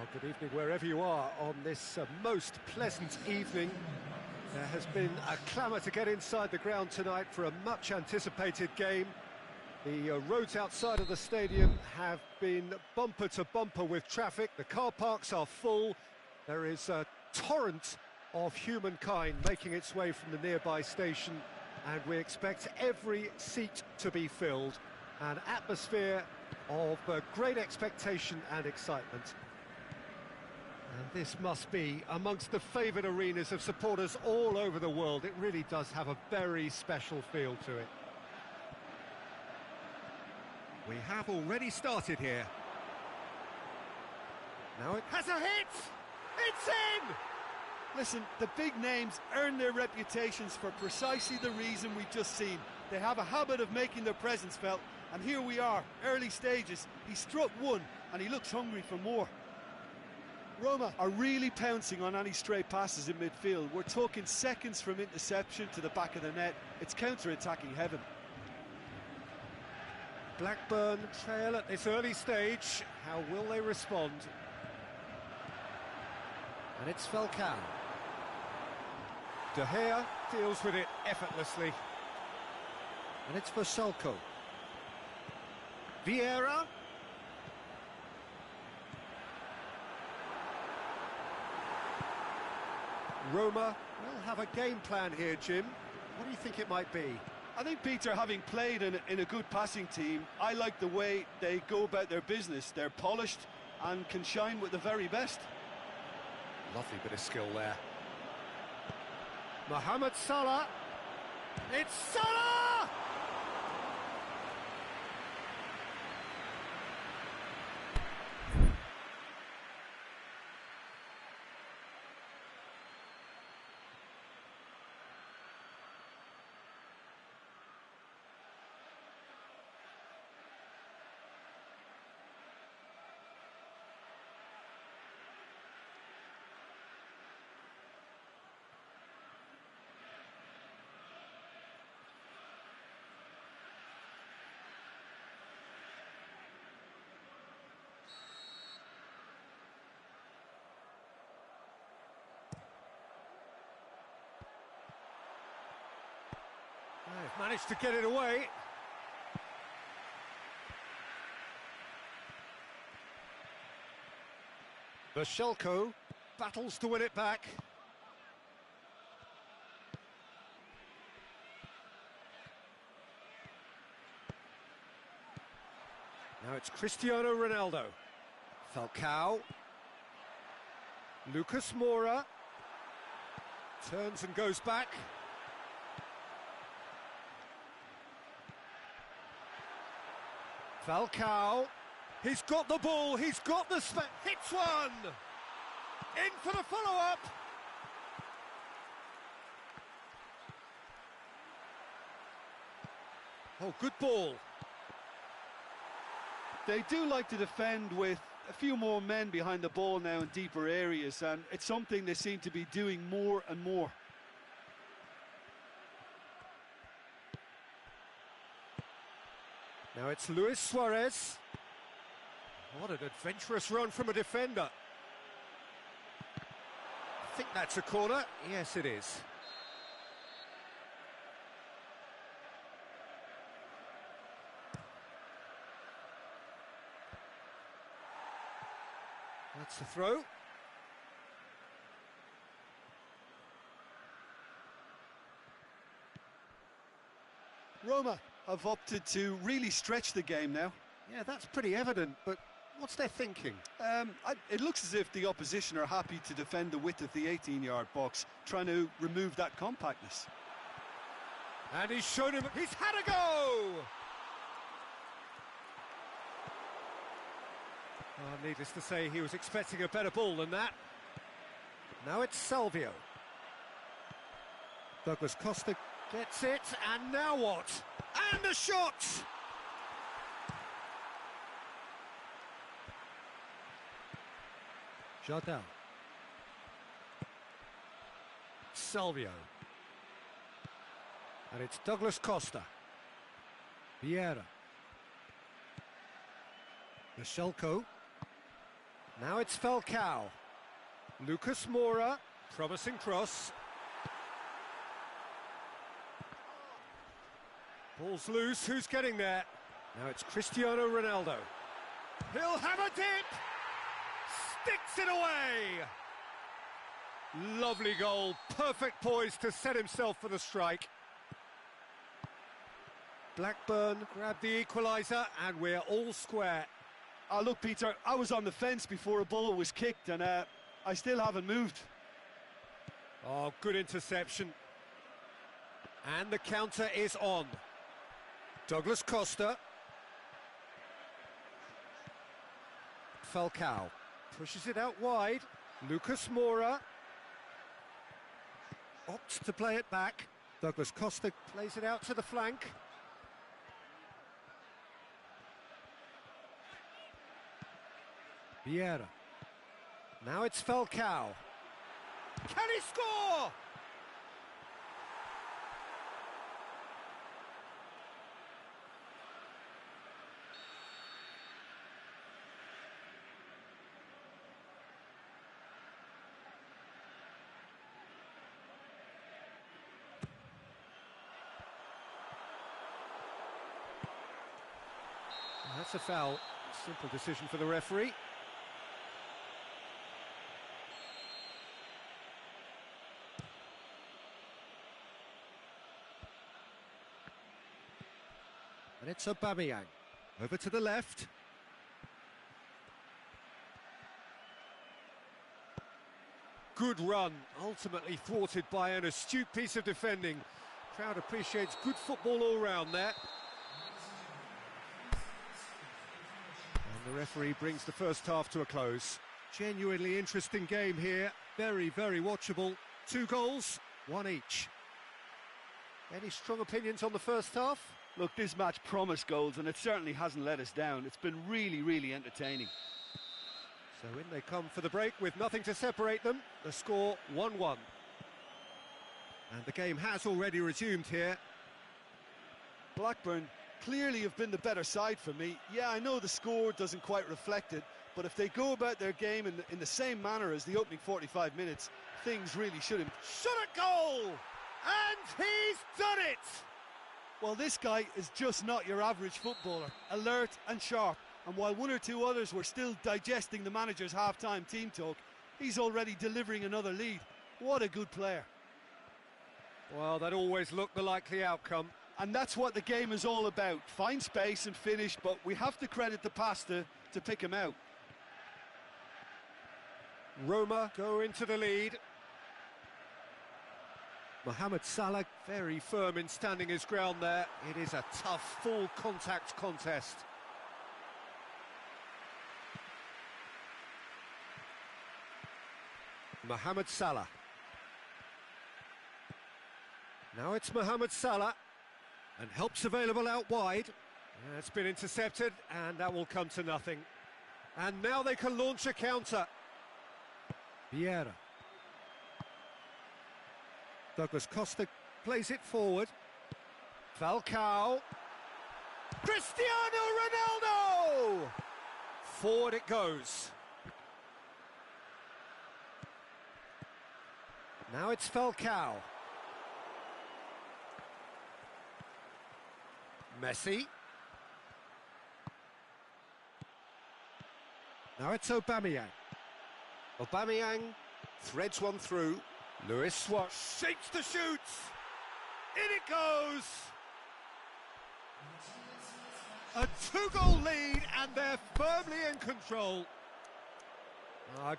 Well, good evening wherever you are on this most pleasant evening. There has been a clamour to get inside the ground tonight for a much anticipated game. The roads outside of the stadium have been bumper to bumper with traffic. The car parks are full. There is a torrent of humankind making its way from the nearby station, and we expect every seat to be filled. An atmosphere of great expectation and excitement. And this must be amongst the favoured arenas of supporters all over the world. It really does have a very special feel to it. We have already started here. Now it has a hit! It's in! Listen, the big names earn their reputations for precisely the reason we've just seen. They have a habit of making their presence felt, and here we are, early stages. He struck one, and he looks hungry for more. Roma are really pouncing on any stray passes in midfield. We're talking seconds from interception to the back of the net. It's counter-attacking heaven. Blackburn trail at this early stage. How will they respond? And it's Falcao. De Gea deals with it effortlessly. And it's for Schalke. Vieira. Roma will have a game plan here, Jim. What do you think it might be? I think, Peter, having played in a good passing team, I like the way they go about their business. They're polished and can shine with the very best. Lovely bit of skill there. Mohamed Salah. It's Salah! They've managed to get it away. The Schalke battles to win it back. Now it's Cristiano Ronaldo. Falcao. Lucas Moura. Turns and goes back. Falcao, he's got the ball, he's got the hits one! In for the follow-up! Oh, good ball. They do like to defend with a few more men behind the ball now in deeper areas, and it's something they seem to be doing more and more. Now it's Luis Suarez. What an adventurous run from a defender. I think that's a corner. Yes, it is. That's the throw. Roma have opted to really stretch the game now. Yeah, that's pretty evident, but what's their thinking? It looks as if the opposition are happy to defend the width of the 18-yard box, trying to remove that compactness. And he's shown him, he's had a go! Oh, needless to say, he was expecting a better ball than that. Now it's Salvio. Douglas Costa gets it, and now what? And a shot! Jardel. Salvio. And it's Douglas Costa. Vieira. The Schalke. Now it's Falcao. Lucas Moura, promising cross. Ball's loose, who's getting there? Now it's Cristiano Ronaldo. He'll have a dip! Sticks it away! Lovely goal, perfect poise to set himself for the strike. Blackburn grabbed the equaliser and we're all square. Oh, look, Peter, I was on the fence before a ball was kicked and I still haven't moved. Oh, good interception. And the counter is on. Douglas Costa. Falcao pushes it out wide. Lucas Moura opts to play it back. Douglas Costa plays it out to the flank. Vieira. Now it's Falcao. Can he score? That's a foul. Simple decision for the referee. And it's Aubameyang. Over to the left. Good run, ultimately thwarted by an astute piece of defending. Crowd appreciates good football all round there. And the referee brings the first half to a close. Genuinely interesting game here. Very, very watchable. 2 goals, 1 each. Any strong opinions on the first half? Look, this match promised goals and it certainly hasn't let us down. It's been really, really entertaining. So in they come for the break with nothing to separate them. The score 1-1. And the game has already resumed here. Blackburn clearly have been the better side for me. Yeah, I know the score doesn't quite reflect it, but if they go about their game in the same manner as the opening 45 minutes, things really should have... Shot a goal! And he's done it! Well, this guy is just not your average footballer, alert and sharp. And while 1 or 2 others were still digesting the manager's half-time team talk, he's already delivering another lead. What a good player. Well, that always looked the likely outcome. And that's what the game is all about. Find space and finish, but we have to credit the pasta to pick him out. Roma go into the lead. Mohamed Salah very firm in standing his ground there. It is a tough, full contact contest. Mohamed Salah. Now it's Mohamed Salah. And help's available out wide. It's been intercepted and that will come to nothing. And now they can launch a counter. Vieira. Douglas Costa plays it forward. Falcao. Cristiano Ronaldo! Forward it goes. Now it's Falcao. Messi. Now it's Aubameyang. Aubameyang threads one through. Luis Suarez shapes the shoot. In it goes. A 2-goal lead and they're firmly in control.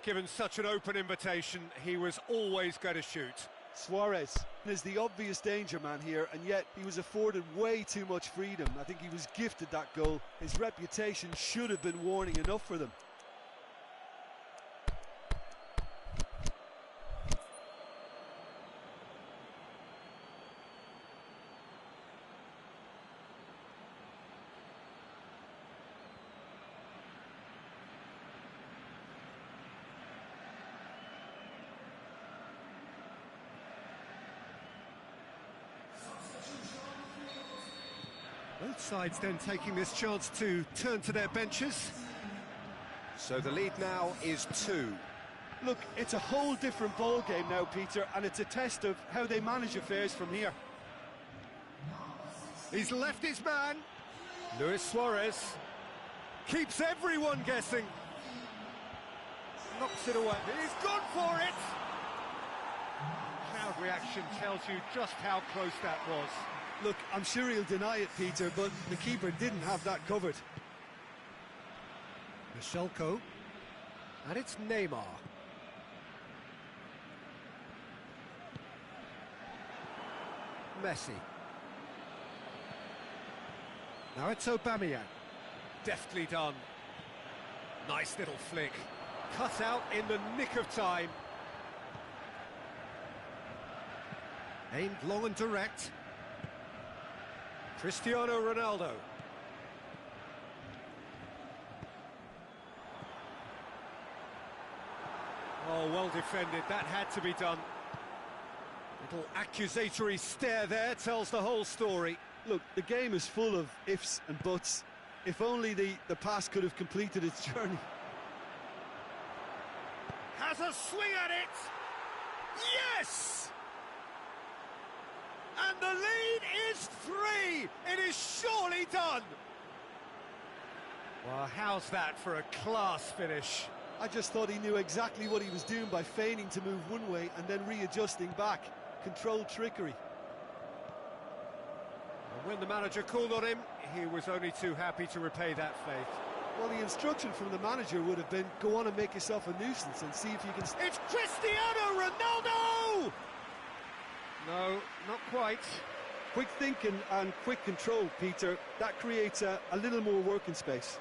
Given such an open invitation, he was always going to shoot. Suarez is the obvious danger man here, and yet he was afforded way too much freedom. I think he was gifted that goal. His reputation should have been warning enough for them. Both sides then taking this chance to turn to their benches. So the lead now is 2. Look, it's a whole different ball game now, Peter, and it's a test of how they manage affairs from here. He's left his man. Luis Suarez keeps everyone guessing. Knocks it away. He's gone for it. Crowd reaction tells you just how close that was. Look, I'm sure he'll deny it, Peter, but the keeper didn't have that covered. Michelko. And it's Neymar. Messi. Now it's Aubameyang. Deftly done. Nice little flick. Cut out in the nick of time. Aimed long and direct. Cristiano Ronaldo. Oh, well defended. That had to be done. Little accusatory stare there tells the whole story. Look, the game is full of ifs and buts. If only the pass could have completed its journey. Has a swing at it! Yes! And the lead is 3! It is surely done! Well, how's that for a class finish? I just thought he knew exactly what he was doing by feigning to move one way and then readjusting back. Controlled trickery. And when the manager called on him, he was only too happy to repay that faith. Well, the instruction from the manager would have been, go on and make yourself a nuisance and see if you can... It's Cristiano Ronaldo! No, not quite. Quick thinking and quick control, Peter. That creates a little more working space.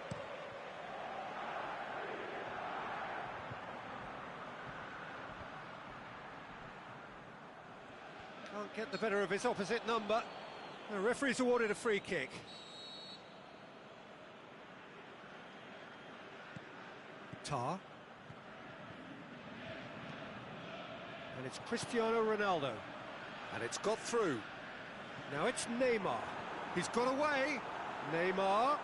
Can't get the better of his opposite number. The referee's awarded a free kick. Tar. And it's Cristiano Ronaldo. And it's got through. Now it's Neymar. He's got away. Neymar.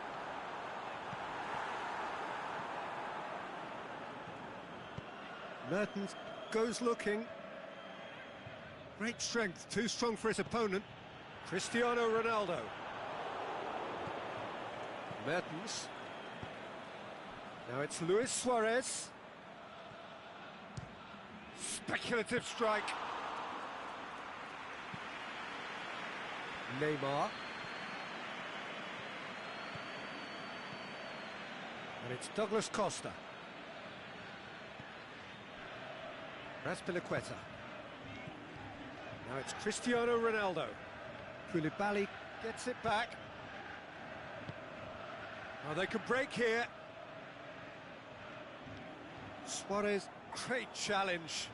Mertens goes looking. Great strength, too strong for his opponent. Cristiano Ronaldo. Mertens. Now it's Luis Suarez. Speculative strike. Neymar. And it's Douglas Costa. Raspilicueta. Now it's Cristiano Ronaldo. Koulibaly gets it back. Oh, they could break here. Suarez, great challenge.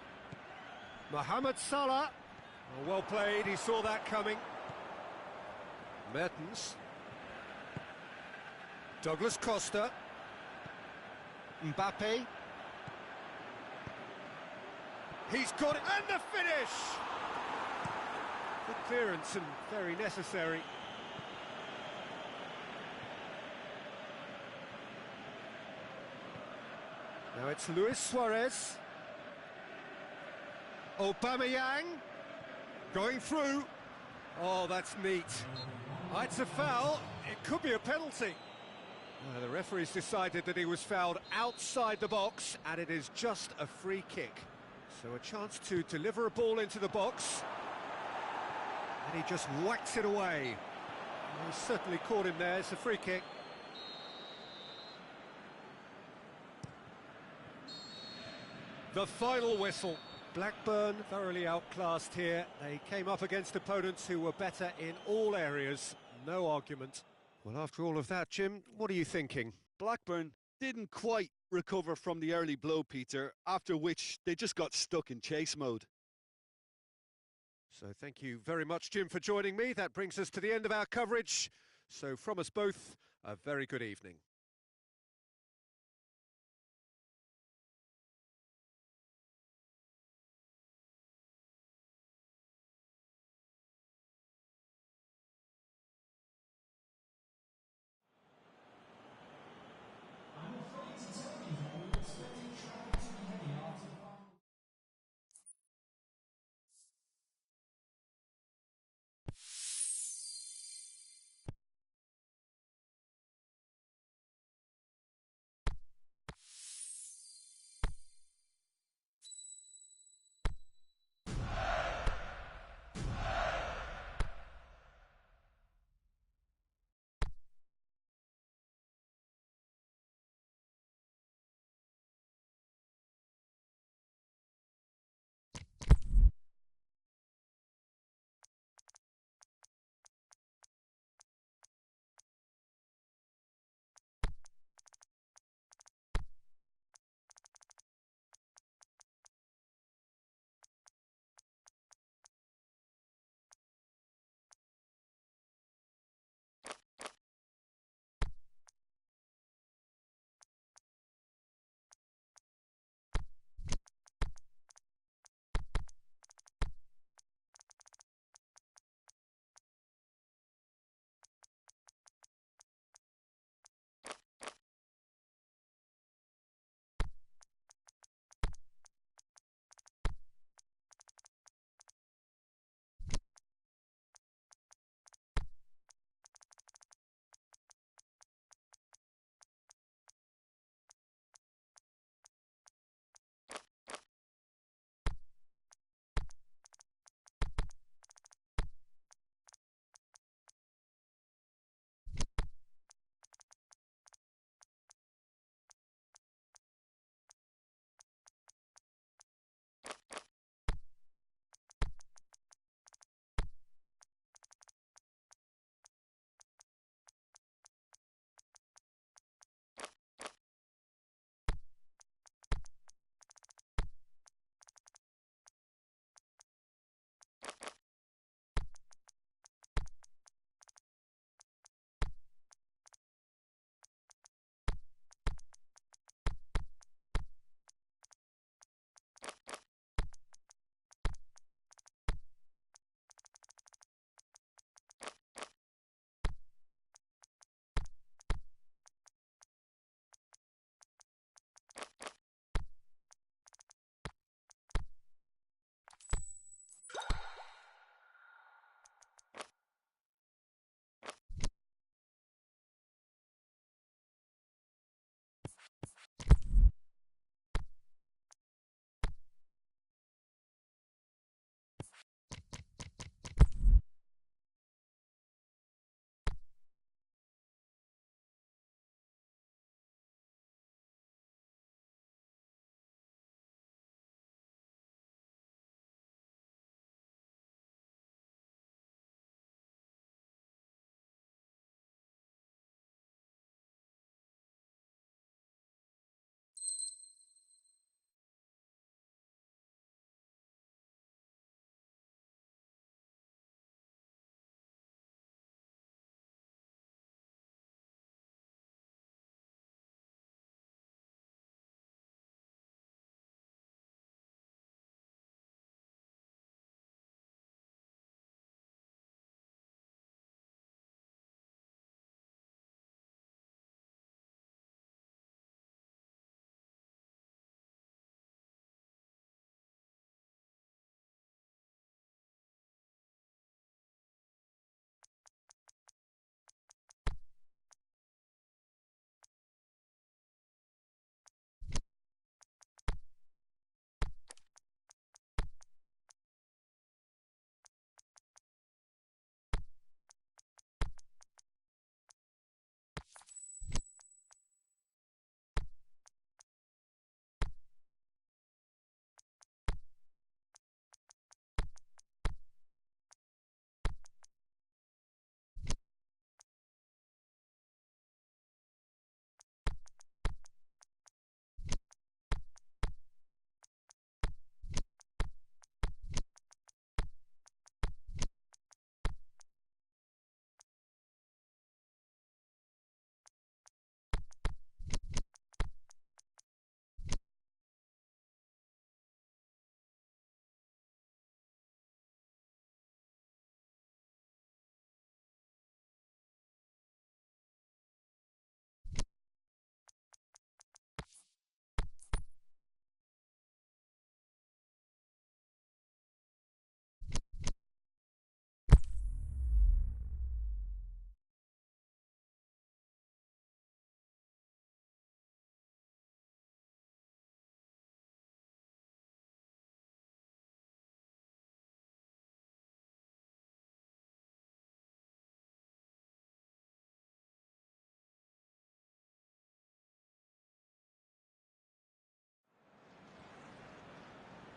Mohamed Salah. Oh, well played, he saw that coming. Mertens. Douglas Costa. Mbappe. He's got it, and the finish! Good clearance and very necessary. Now it's Luis Suarez. Aubameyang going through. Oh, that's neat. It's a foul. It could be a penalty. The referee's decided that he was fouled outside the box, and it is just a free kick. So a chance to deliver a ball into the box. And he just whacks it away. He certainly caught him there. It's a free kick. The final whistle. Blackburn thoroughly outclassed here. They came up against opponents who were better in all areas. No argument. Well, after all of that, Jim, what are you thinking? Blackburn didn't quite recover from the early blow, Peter, after which they just got stuck in chase mode. So thank you very much, Jim, for joining me. That brings us to the end of our coverage. So from us both, a very good evening.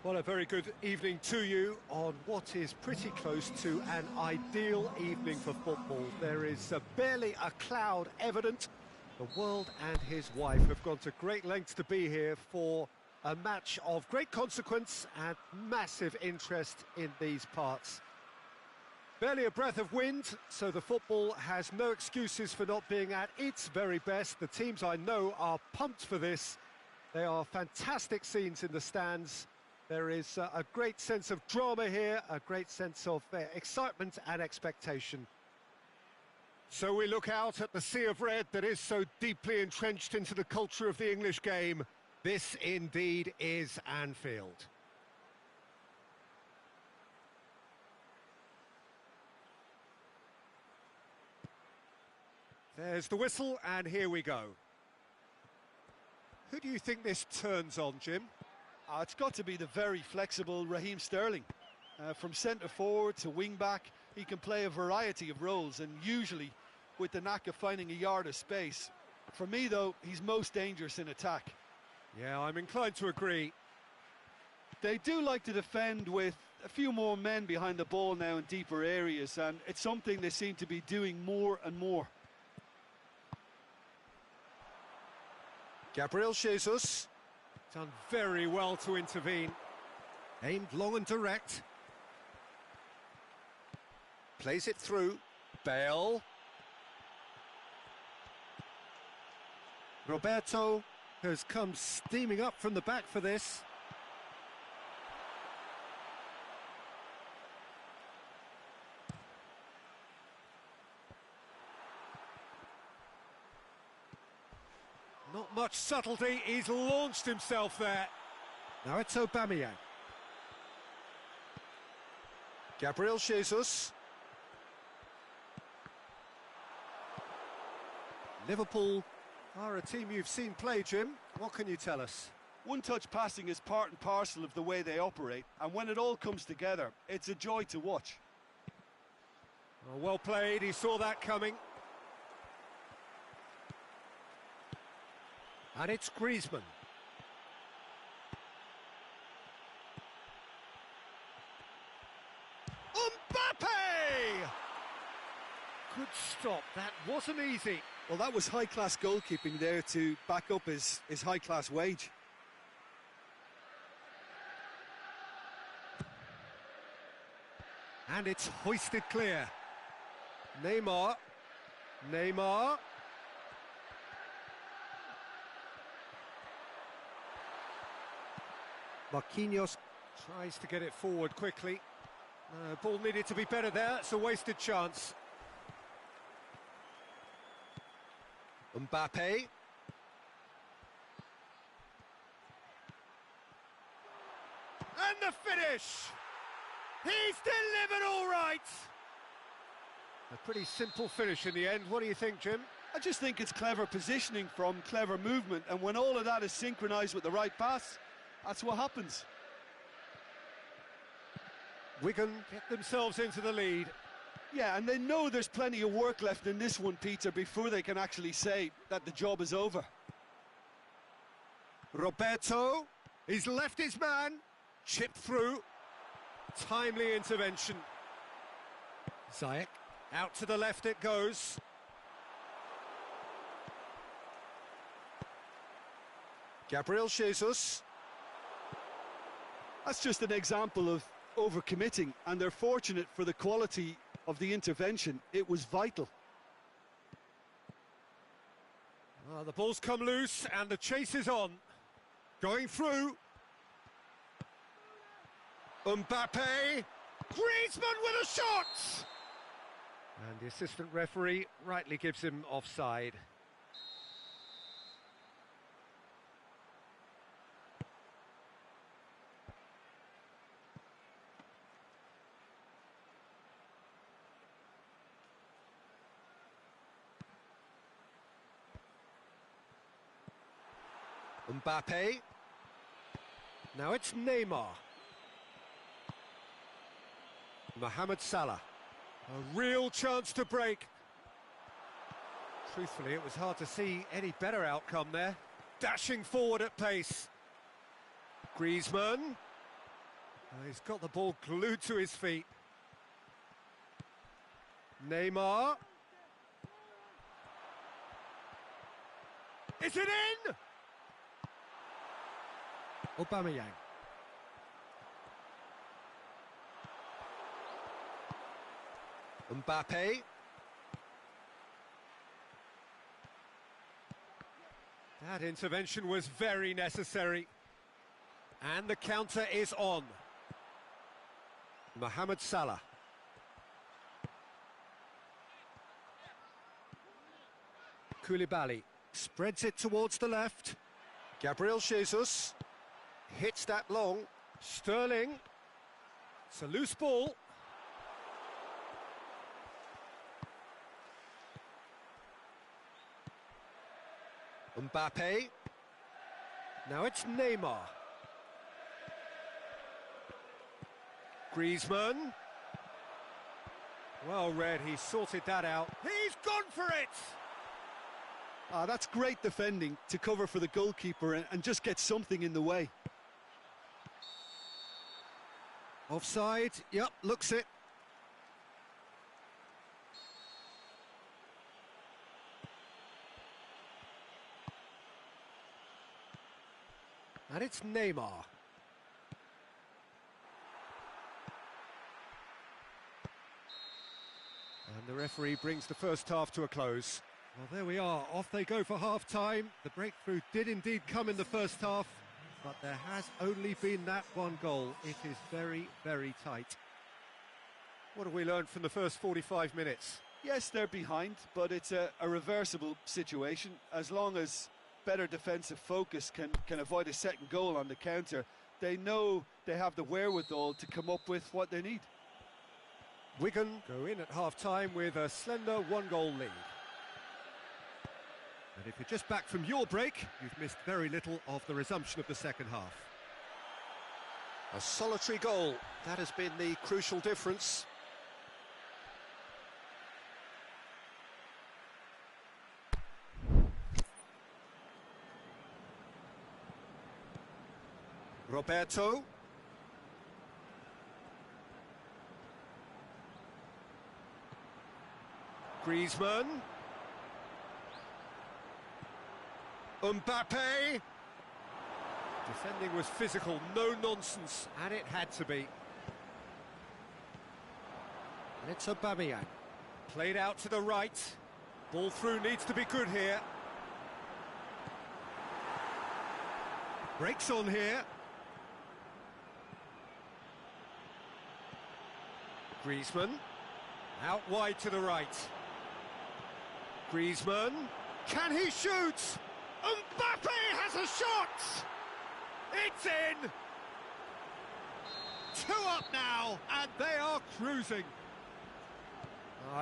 Well, a very good evening to you on what is pretty close to an ideal evening for football. There is barely a cloud evident. The world and his wife have gone to great lengths to be here for a match of great consequence and massive interest in these parts. Barely a breath of wind, so the football has no excuses for not being at its very best. The teams I know are pumped for this. They are fantastic scenes in the stands. There is a great sense of drama here, a great sense of excitement and expectation. So we look out at the sea of red that is so deeply entrenched into the culture of the English game. This indeed is Anfield. There's the whistle, and here we go. Who do you think this turns on, Jim? It's got to be the very flexible Raheem Sterling. From centre forward to wing back, he can play a variety of roles, and usually with the knack of finding a yard of space. For me, though, he's most dangerous in attack. Yeah, I'm inclined to agree. They do like to defend with a few more men behind the ball now in deeper areas, and it's something they seem to be doing more and more. Gabriel Jesus, done very well to intervene. Aimed long and direct. Plays it through. Bale. Roberto has come steaming up from the back for this. Not much subtlety, he's launched himself there. Now it's Aubameyang. Gabriel Jesus. Liverpool are a team you've seen play, Jim. What can you tell us? One-touch passing is part and parcel of the way they operate, and when it all comes together, it's a joy to watch. Oh, well played, he saw that coming. And it's Griezmann. Mbappe! Good stop, that wasn't easy. Well, that was high-class goalkeeping there to back up his high-class wage. And it's hoisted clear. Neymar. Marquinhos tries to get it forward quickly. Ball needed to be better there, it's a wasted chance. Mbappe. And the finish! He's delivered all right! A pretty simple finish in the end. What do you think, Jim? I just think it's clever positioning from clever movement, and when all of that is synchronised with the right pass, that's what happens. Wigan get themselves into the lead. Yeah, and they know there's plenty of work left in this one, Peter, before they can actually say that the job is over. Roberto, he's left his man, chipped through, timely intervention. Ziyech, out to the left it goes. Gabriel Jesus. That's just an example of overcommitting, and they're fortunate for the quality of the intervention. It was vital. The ball's come loose and the chase is on. Going through. Mbappe. Griezmann with a shot! And the assistant referee rightly gives him offside. Mbappe. Now it's Neymar. Mohamed Salah. A real chance to break. Truthfully, it was hard to see any better outcome there. Dashing forward at pace. Griezmann. He's got the ball glued to his feet. Neymar. Is it in? Aubameyang. Mbappe. That intervention was very necessary. And the counter is on. Mohamed Salah. Koulibaly spreads it towards the left. Gabriel Jesus hits that long. Sterling. It's a loose ball. Mbappe. Now it's Neymar. Griezmann. Well read, he sorted that out. He's gone for it! That's great defending to cover for the goalkeeper and just get something in the way. Offside, yep, looks it. And it's Neymar. And the referee brings the first half to a close. Well, there we are, off they go for half-time. The breakthrough did indeed come in the first half, but there has only been that one goal. It is very, very tight. What have we learned from the first 45 minutes? Yes, they're behind, but it's a reversible situation. As long as better defensive focus can avoid a second goal on the counter, they know they have the wherewithal to come up with what they need. Wigan go in at half-time with a slender one-goal lead. And if you're just back from your break, you've missed very little of the resumption of the second half. A solitary goal, that has been the crucial difference. Roberto. Griezmann. Mbappe. Defending was physical, no nonsense, and it had to be. And it's Aubameyang. Played out to the right. Ball through needs to be good here. Breaks on here. Griezmann. Out wide to the right. Griezmann. Can he shoot? Mbappe has a shot! It's in! 2 up now, and they are cruising.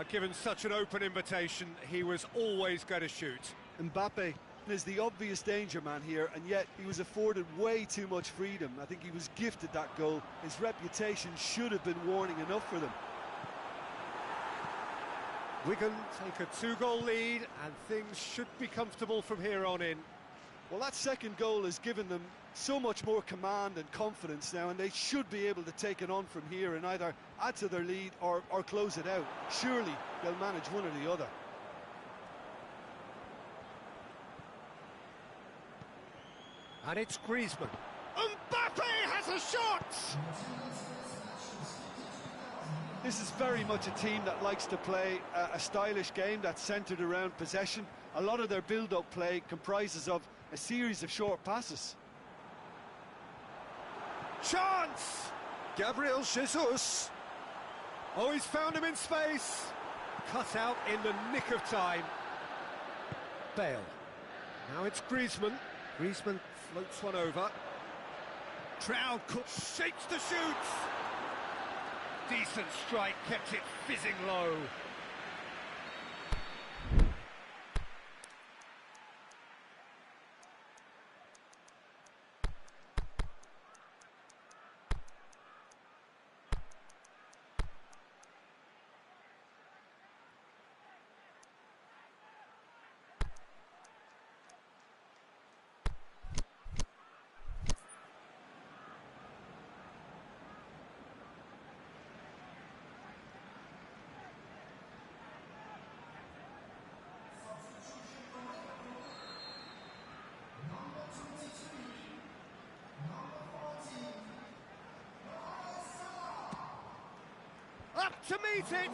Given such an open invitation, he was always going to shoot. Mbappe is the obvious danger man here, and yet he was afforded way too much freedom. I think he was gifted that goal. His reputation should have been warning enough for them. Wigan take a 2-goal lead, and things should be comfortable from here on in. Well, that second goal has given them so much more command and confidence now, and they should be able to take it on from here and either add to their lead or close it out. Surely they'll manage one or the other. And it's Griezmann. Mbappe has a shot! This is very much a team that likes to play a stylish game that's centred around possession. A lot of their build-up play comprises of a series of short passes. Chance! Gabriel Jesus. Oh, he's found him in space. Cut out in the nick of time. Bale. Now it's Griezmann. Griezmann floats one over. Trout shapes the shoot. Decent strike, kept it fizzing low. up to meet it.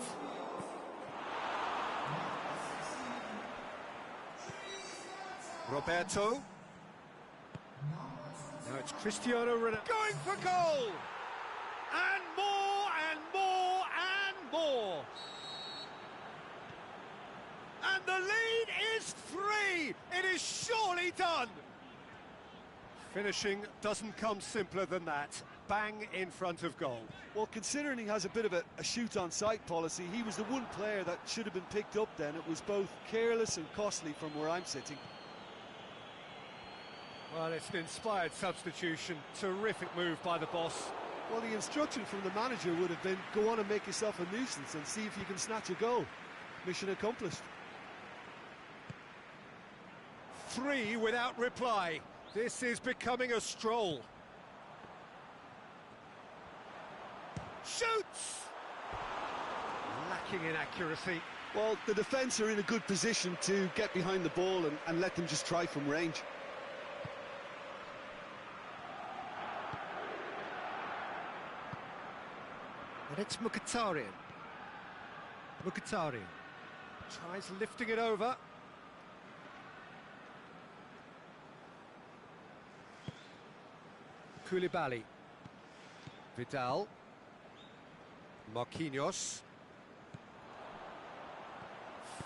Roberto. Now it's Cristiano Ronaldo going for goal! And more and more and more! And the lead is 3! It is surely done! Finishing doesn't come simpler than that. Bang in front of goal. Well, considering he has a bit of a shoot-on-sight policy, he was the one player that should have been picked up then. It was both careless and costly from where I'm sitting. Well, it's an inspired substitution. Terrific move by the boss. Well, the instruction from the manager would have been, go on and make yourself a nuisance and see if you can snatch a goal. Mission accomplished. 3 without reply. This is becoming a stroll. Shoots! Lacking in accuracy. Well, the defence are in a good position to get behind the ball and let them just try from range. And it's Mkhitaryan. Mkhitaryan tries lifting it over. Koulibaly. Vidal. Marquinhos.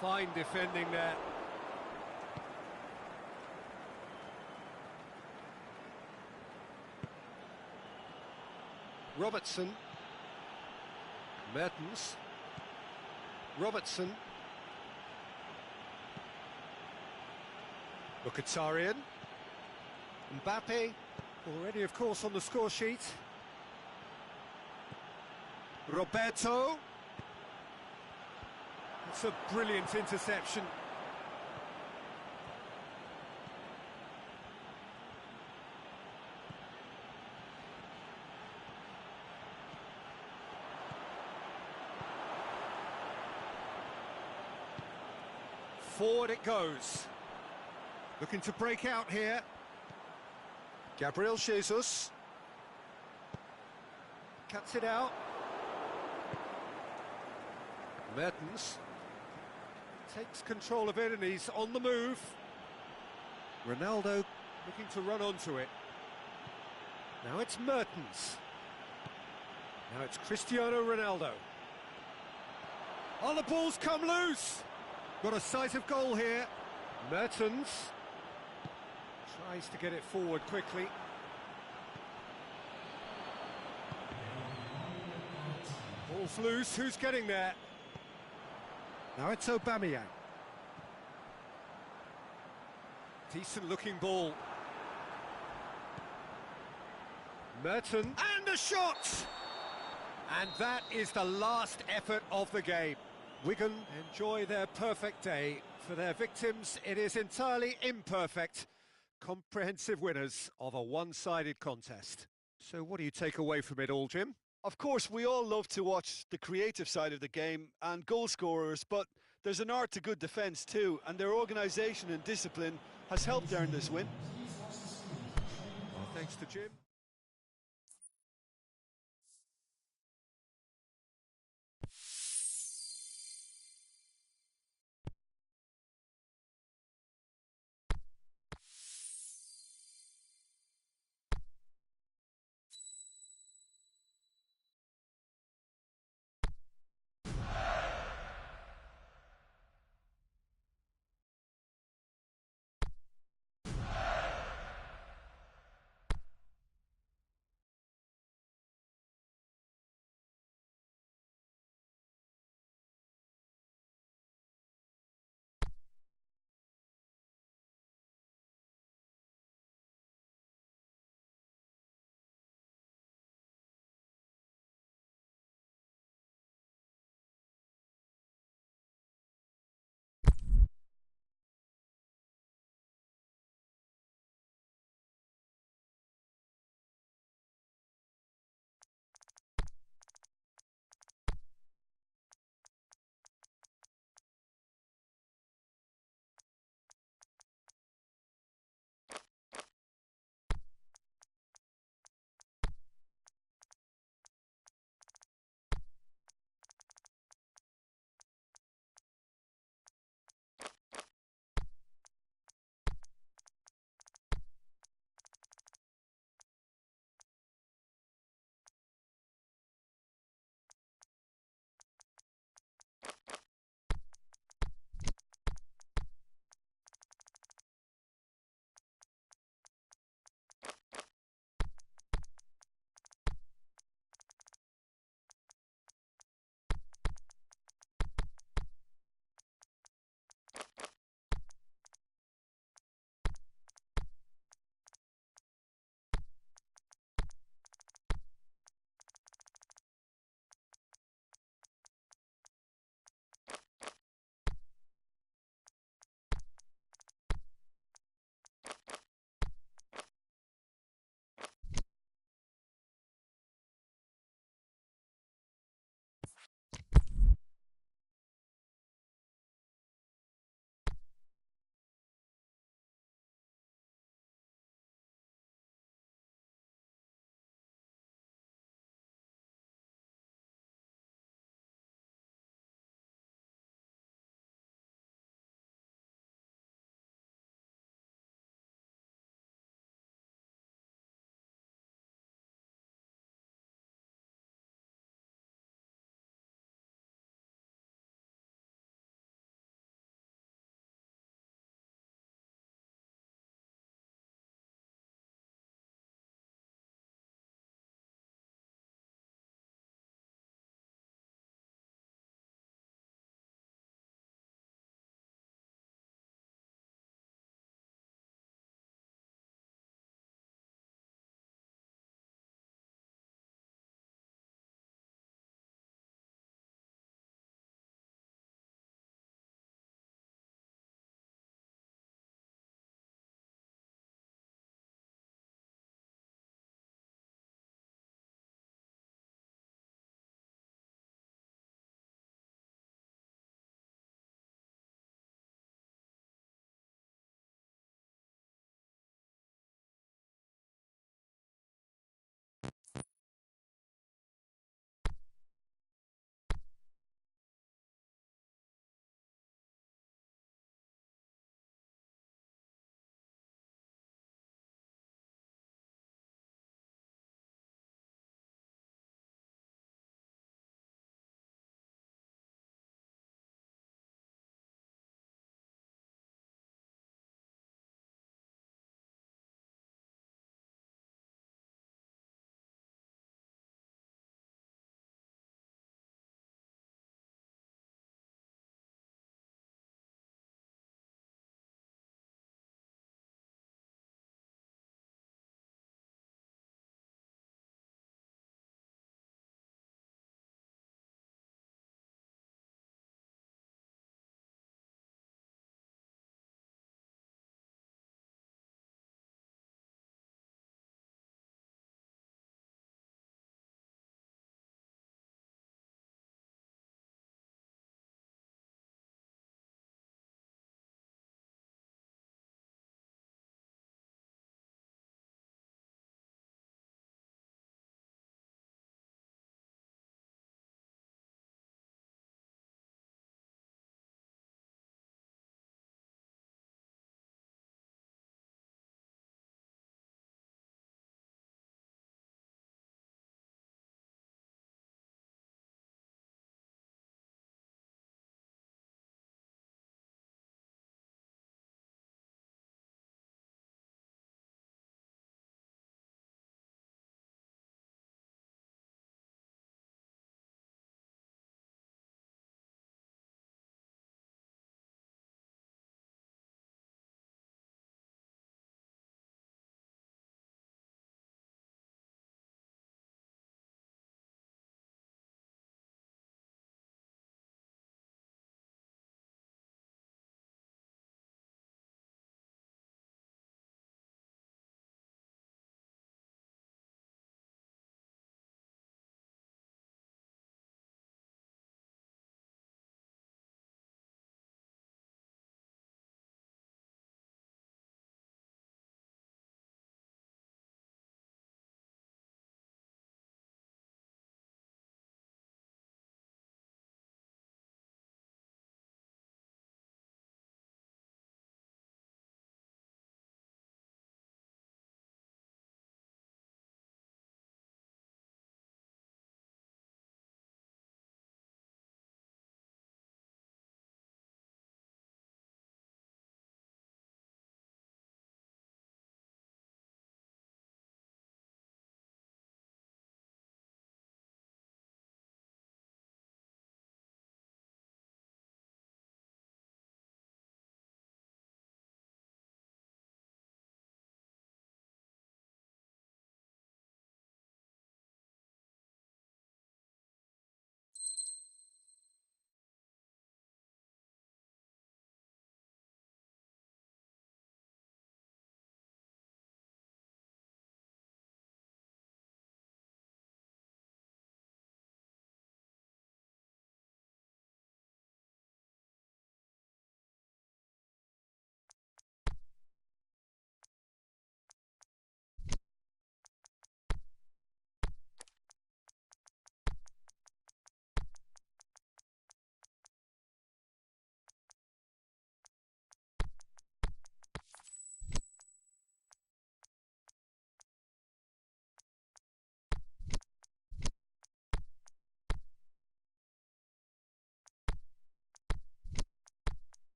Fine defending there. Robertson. Mertens. Robertson. Mkhitaryan. Mbappe, already of course on the score sheet. Roberto. It's a brilliant interception. Forward it goes. Looking to break out here. Gabriel Jesus. Cuts it out. Mertens. Takes control of it and he's on the move. Ronaldo looking to run onto it. Now it's Mertens. Now it's Cristiano Ronaldo. Oh, the ball's come loose! Got a sight of goal here. Mertens tries to get it forward quickly. Ball's loose, who's getting there? Now it's Aubameyang. Decent looking ball. Mertens, and a shot! And that is the last effort of the game. Wigan enjoy their perfect day. For their victims, it is entirely imperfect. Comprehensive winners of a one-sided contest. So what do you take away from it all, Jim? Of course, we all love to watch the creative side of the game and goal scorers, but there's an art to good defence too, and their organisation and discipline has helped earn this win. Well, thanks to Jim.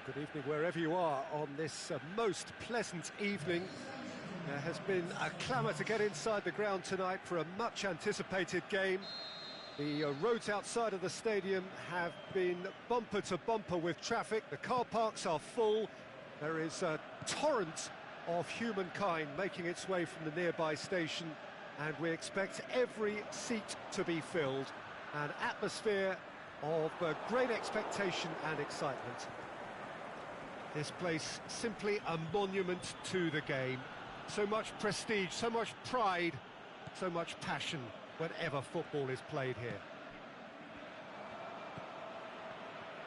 Well, good evening wherever you are on this most pleasant evening. There has been a clamour to get inside the ground tonight for a much anticipated game. The roads outside of the stadium have been bumper to bumper with traffic. The car parks are full. There is a torrent of humankind making its way from the nearby station, and we expect every seat to be filled. An atmosphere of great expectation and excitement. This place simply a monument to the game. So much prestige, so much pride, so much passion whenever football is played here.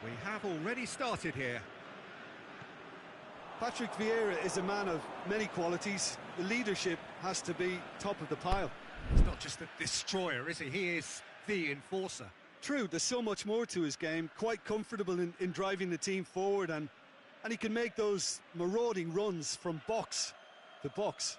We have already started here. Patrick Vieira is a man of many qualities. The leadership has to be top of the pile. He's not just a destroyer, is he? He is the enforcer. True, there's so much more to his game. Quite comfortable in driving the team forward, and he can make those marauding runs from box to box.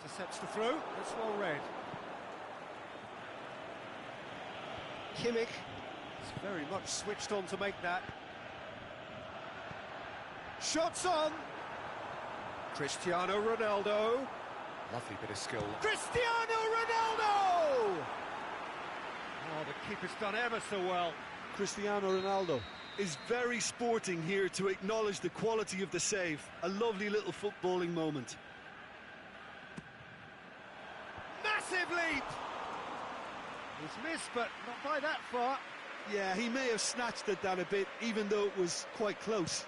Intercepts the throw, that's well read. Kimmich is very much switched on to make that. Shots on! Cristiano Ronaldo. Lovely bit of skill. Cristiano Ronaldo! Oh, the keeper's done ever so well. Cristiano Ronaldo is very sporting here to acknowledge the quality of the save. A lovely little footballing moment. Massive leap! He's missed, but not by that far. Yeah, he may have snatched at that a bit, even though it was quite close.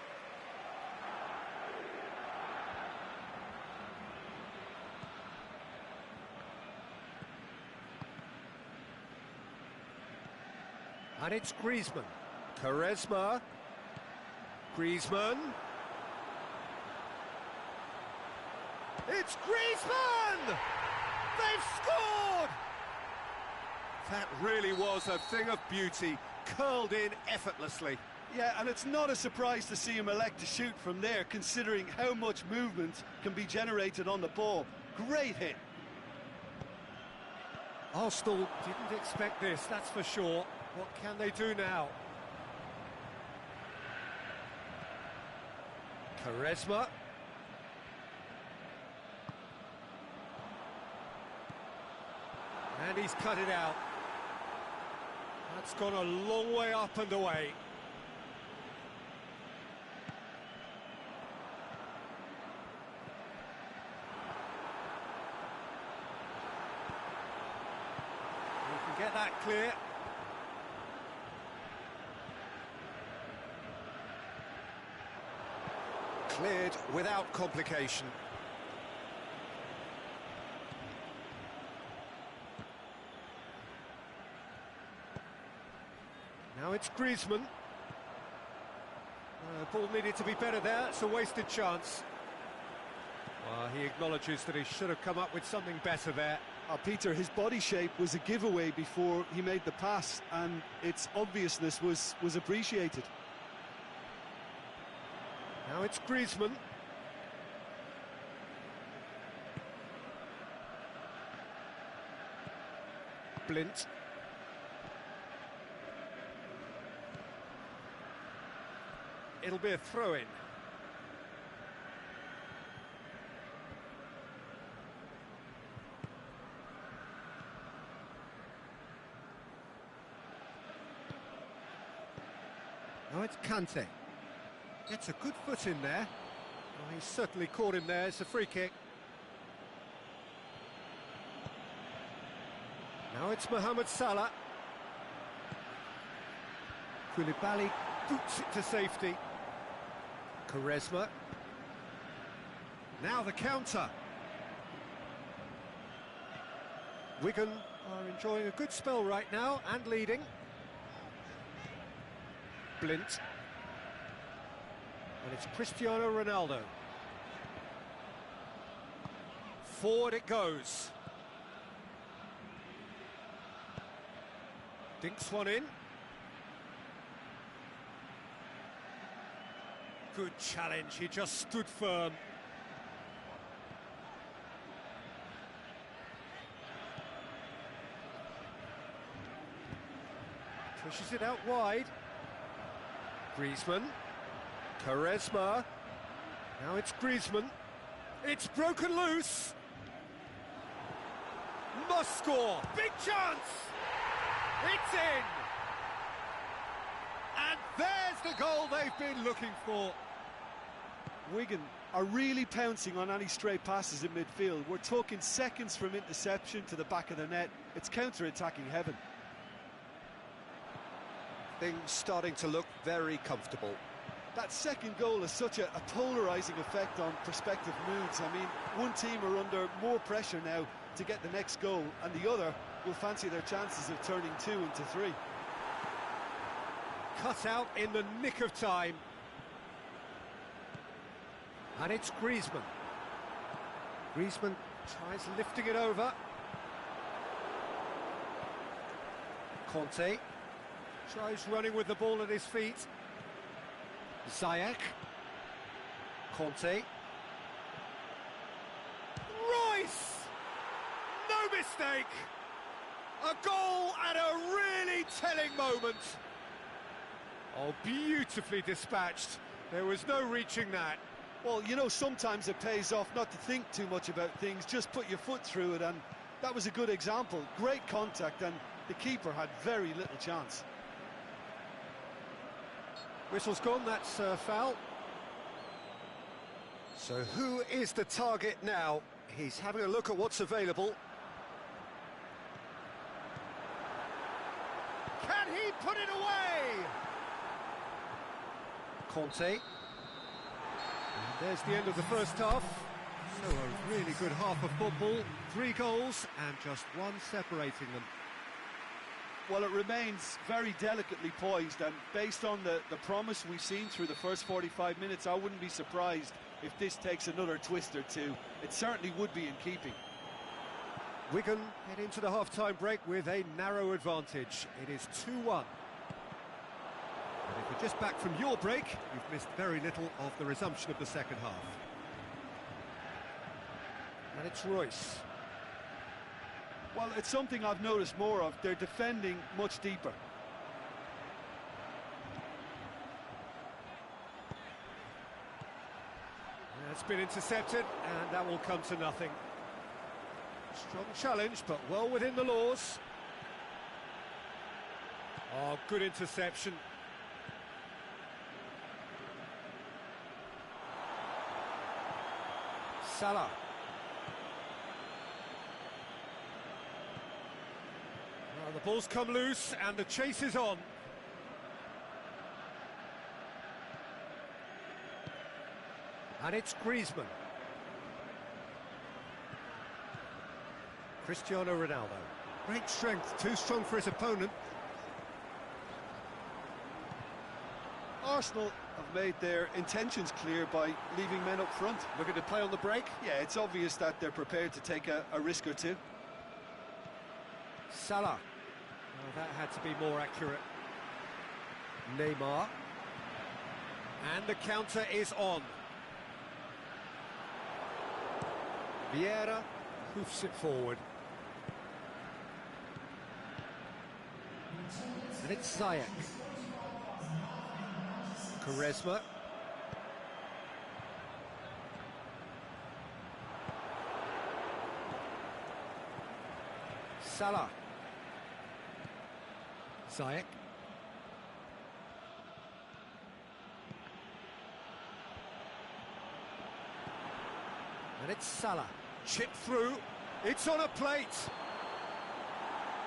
And it's Griezmann. Quaresma. Griezmann. It's Griezmann! They've scored! That really was a thing of beauty, curled in effortlessly. Yeah, and it's not a surprise to see him elect to shoot from there, considering how much movement can be generated on the ball. Great hit. Arsenal didn't expect this, that's for sure. What can they do now? Quaresma. And he's cut it out. That's gone a long way up and away. We can get that clear. Cleared without complication. Now it's Griezmann. Ball needed to be better there, it's a wasted chance. Well, he acknowledges that he should have come up with something better there. Peter, his body shape was a giveaway before he made the pass, and its obviousness was appreciated. Now it's Griezmann. Blint. It'll be a throw-in. Now it's Kante. Gets a good foot in there. Well, he's certainly caught him there. It's a free kick. Now it's Mohamed Salah. Koulibaly boots it to safety. Quaresma. Now the counter. Wigan are enjoying a good spell right now and leading. Blint. And it's Cristiano Ronaldo. Forward it goes. Dinks one in. Good challenge, he just stood firm. Pushes it out wide. Griezmann. Quaresma. Now it's Griezmann. It's broken loose. Must score. Big chance. It's in. And there's the goal they've been looking for. Wigan are really pouncing on any stray passes in midfield. We're talking seconds from interception to the back of the net. It's counter-attacking heaven. Things starting to look very comfortable. That second goal has such a polarising effect on prospective moods. I mean, one team are under more pressure now to get the next goal, and the other will fancy their chances of turning 2 into 3. Cut out in the nick of time. And it's Griezmann. Griezmann tries lifting it over. Conte tries running with the ball at his feet. Ziyech. Conte. Royce! No mistake! A goal at a really telling moment. Oh, beautifully dispatched. There was no reaching that. Well, you know, sometimes it pays off not to think too much about things, just put your foot through it, and that was a good example. Great contact, and the keeper had very little chance. Whistle's gone, that's a foul. So who is the target now? He's having a look at what's available. Can he put it away? Conte. And there's the end of the first half. So a really good half of football. 3 goals and just one separating them. Well, it remains very delicately poised, and based on the promise we've seen through the first 45 minutes, I wouldn't be surprised if this takes another twist or two. It certainly would be in keeping. Wigan head into the half-time break with a narrow advantage. It is 2-1. And if you're just back from your break, you've missed very little of the resumption of the second half. And it's Royce. Well, it's something I've noticed more of. They're defending much deeper. It's been intercepted, and that will come to nothing. Strong challenge, but well within the laws. Oh, good interception. Salah. Well, the ball's come loose, and the chase is on. And it's Griezmann. Cristiano Ronaldo. Great strength, too strong for his opponent. Arsenal have made their intentions clear by leaving men up front. Looking to play on the break. Yeah, it's obvious that they're prepared to take a risk or two. Salah. Well, that had to be more accurate. Neymar. And the counter is on. Vieira hoofs it forward. And it's Ziyech. Quaresma. Salah. Ziyech. And it's Salah. Chip through. It's on a plate.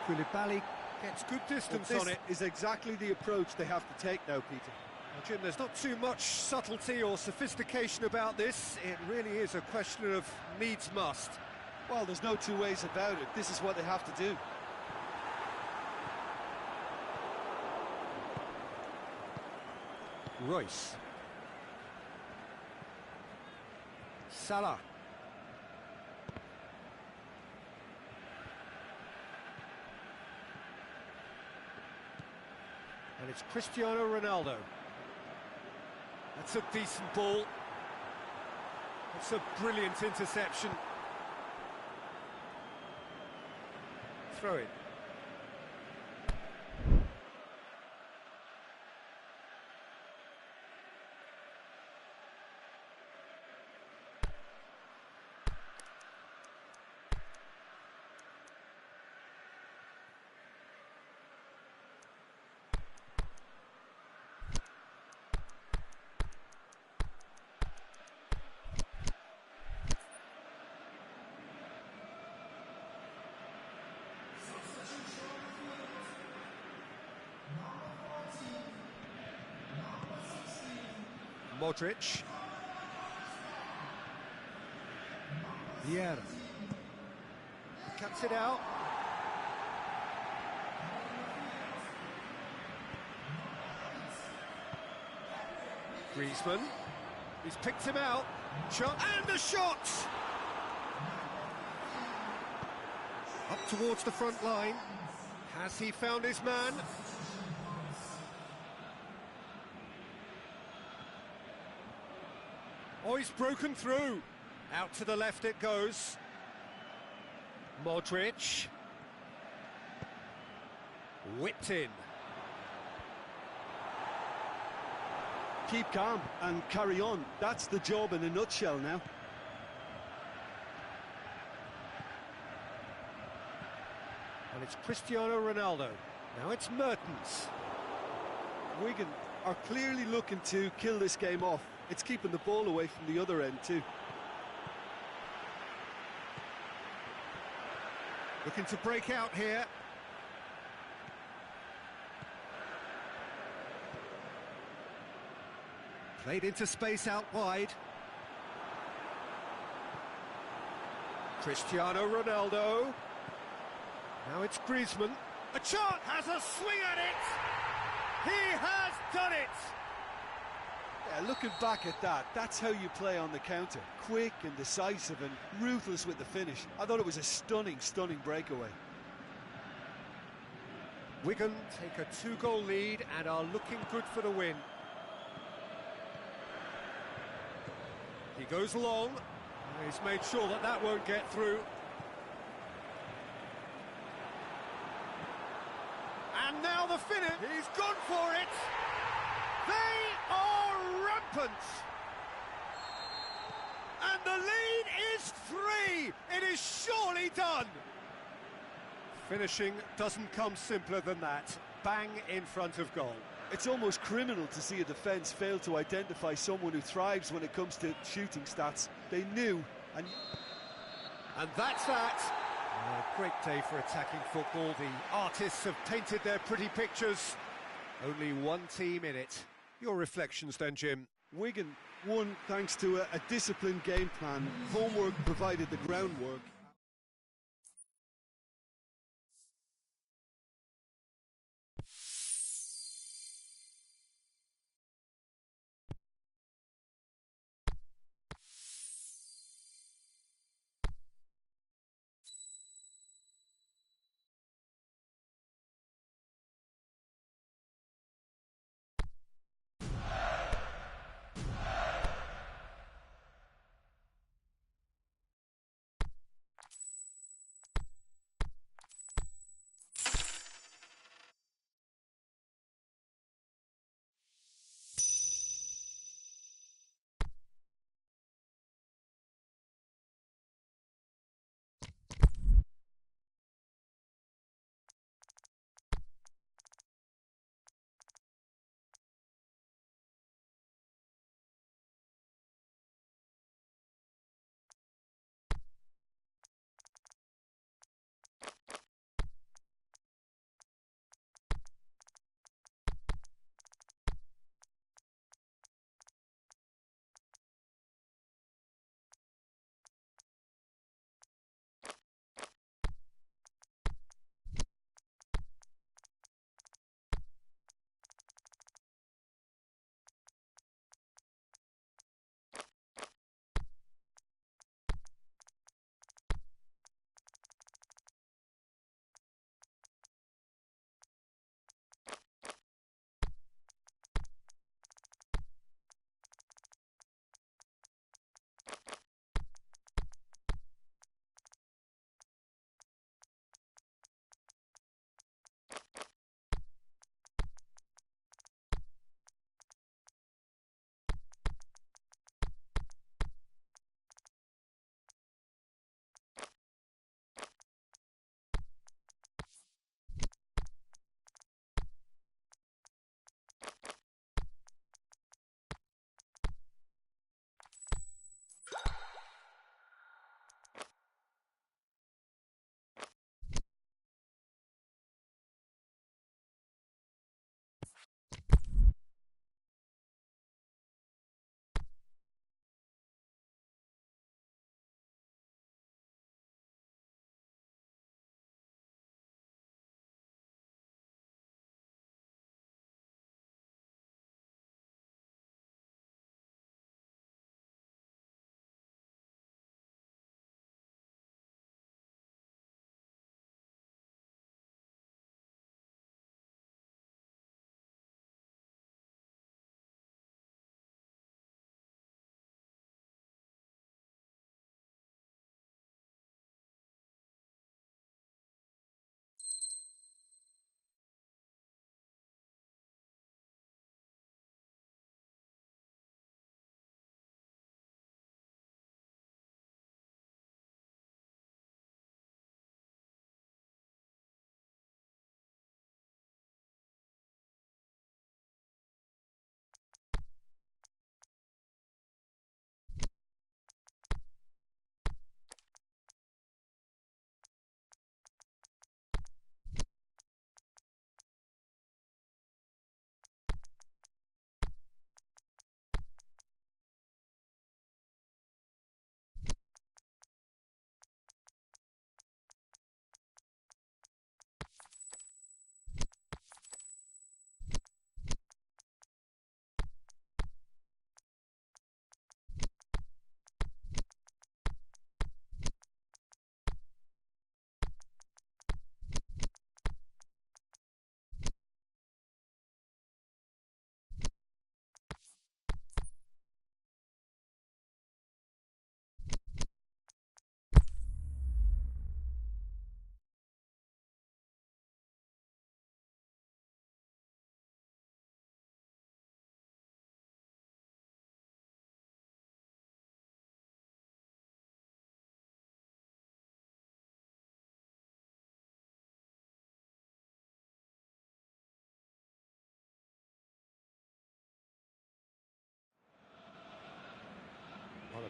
Koulibaly gets good distance on it. Is exactly the approach they have to take now, Peter. Well, Jim, there's not too much subtlety or sophistication about this. It really is a question of needs must. Well, there's no two ways about it. This is what they have to do. Royce. And it's Cristiano Ronaldo. That's a decent ball. It's a brilliant interception. Throw it. Modric. Vieira. Cuts it out. Griezmann. He's picked him out. Shot, and the shot! Up towards the front line. Has he found his man? Oh, he's broken through. Out to the left it goes. Modric. Whipped in. Keep calm and carry on. That's the job in a nutshell now. And it's Cristiano Ronaldo. Now it's Mertens. Wigan are clearly looking to kill this game off. It's keeping the ball away from the other end too. Looking to break out here. Played into space out wide. Cristiano Ronaldo. Now it's Griezmann. A shot! Has a swing at it! He has done it! Yeah, looking back at that, that's how you play on the counter. Quick and decisive and ruthless with the finish. I thought it was a stunning, stunning breakaway. Wigan take a 2-goal lead and are looking good for the win. He goes long. He's made sure that that won't get through. And now the finish. He's gone for it. They are rampant. And the lead is 3. It is surely done. Finishing doesn't come simpler than that. Bang in front of goal. It's almost criminal to see a defence fail to identify someone who thrives when it comes to shooting stats. They knew, and that's that. A great day for attacking football. The artists have painted their pretty pictures. Only one team in it. Your reflections then, Jim? Wigan won thanks to a disciplined game plan. Homework provided the groundwork.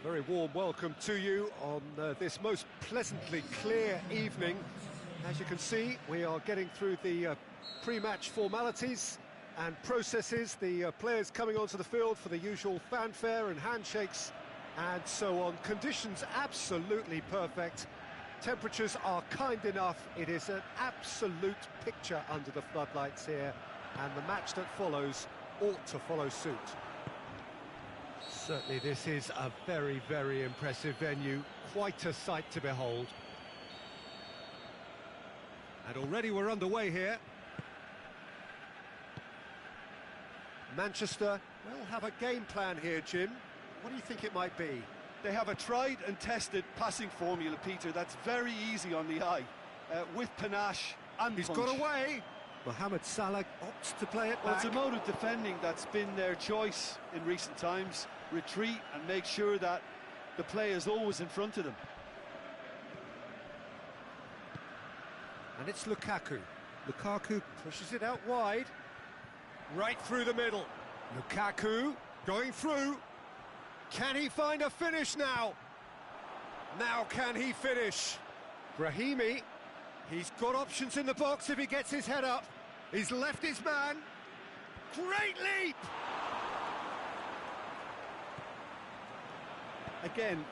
Very warm welcome to you on this most pleasantly clear evening. As you can see, we are getting through the pre-match formalities and processes, the players coming onto the field for the usual fanfare and handshakes and so on. Conditions absolutely perfect. Temperatures are kind enough. It is an absolute picture under the floodlights here, and the match that follows ought to follow suit. Certainly this is a very, very impressive venue. Quite a sight to behold. And already we're underway here. Manchester will have a game plan here, Jim. What do you think it might be? They have a tried and tested passing formula, Peter, that's very easy on the eye, with panache and He's punch. got away. Mohamed Salah opts to play it Well, back. it's a mode of defending that's been their choice in recent times. Retreat and make sure that the play is always in front of them. And it's Lukaku. Lukaku pushes it out wide. Right through the middle. Lukaku going through. Can he find a finish now? Now can he finish? Brahimi, he's got options in the box if he gets his head up. He's left his man. Great leap! Again,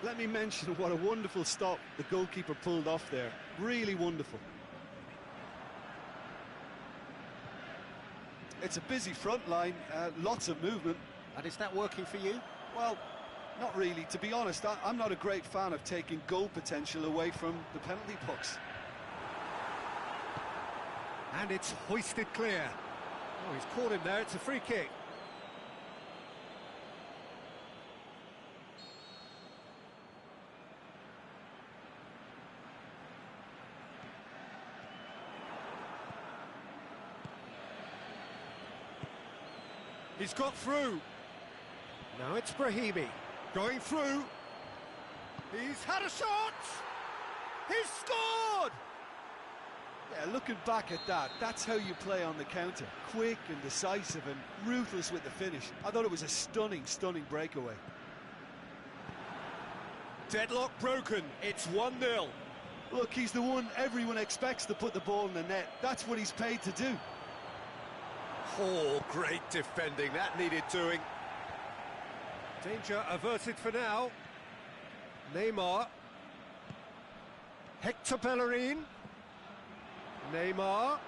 let me mention what a wonderful stop the goalkeeper pulled off there. Really wonderful. It's a busy front line, lots of movement. And is that working for you? Well, not really. To be honest, I'm not a great fan of taking goal potential away from the penalty box. And it's hoisted clear. Oh, he's caught him there. It's a free kick. He's got through. Now it's Brahimi going through. He's had a shot. He's scored. Yeah, looking back at that, that's how you play on the counter. Quick and decisive and ruthless with the finish. I thought it was a stunning, stunning breakaway. Deadlock broken. It's 1-0. Look, he's the one everyone expects to put the ball in the net. That's what he's paid to do. Oh, great defending. That needed doing. Danger averted for now. Neymar. Hector Bellerin. Neymar.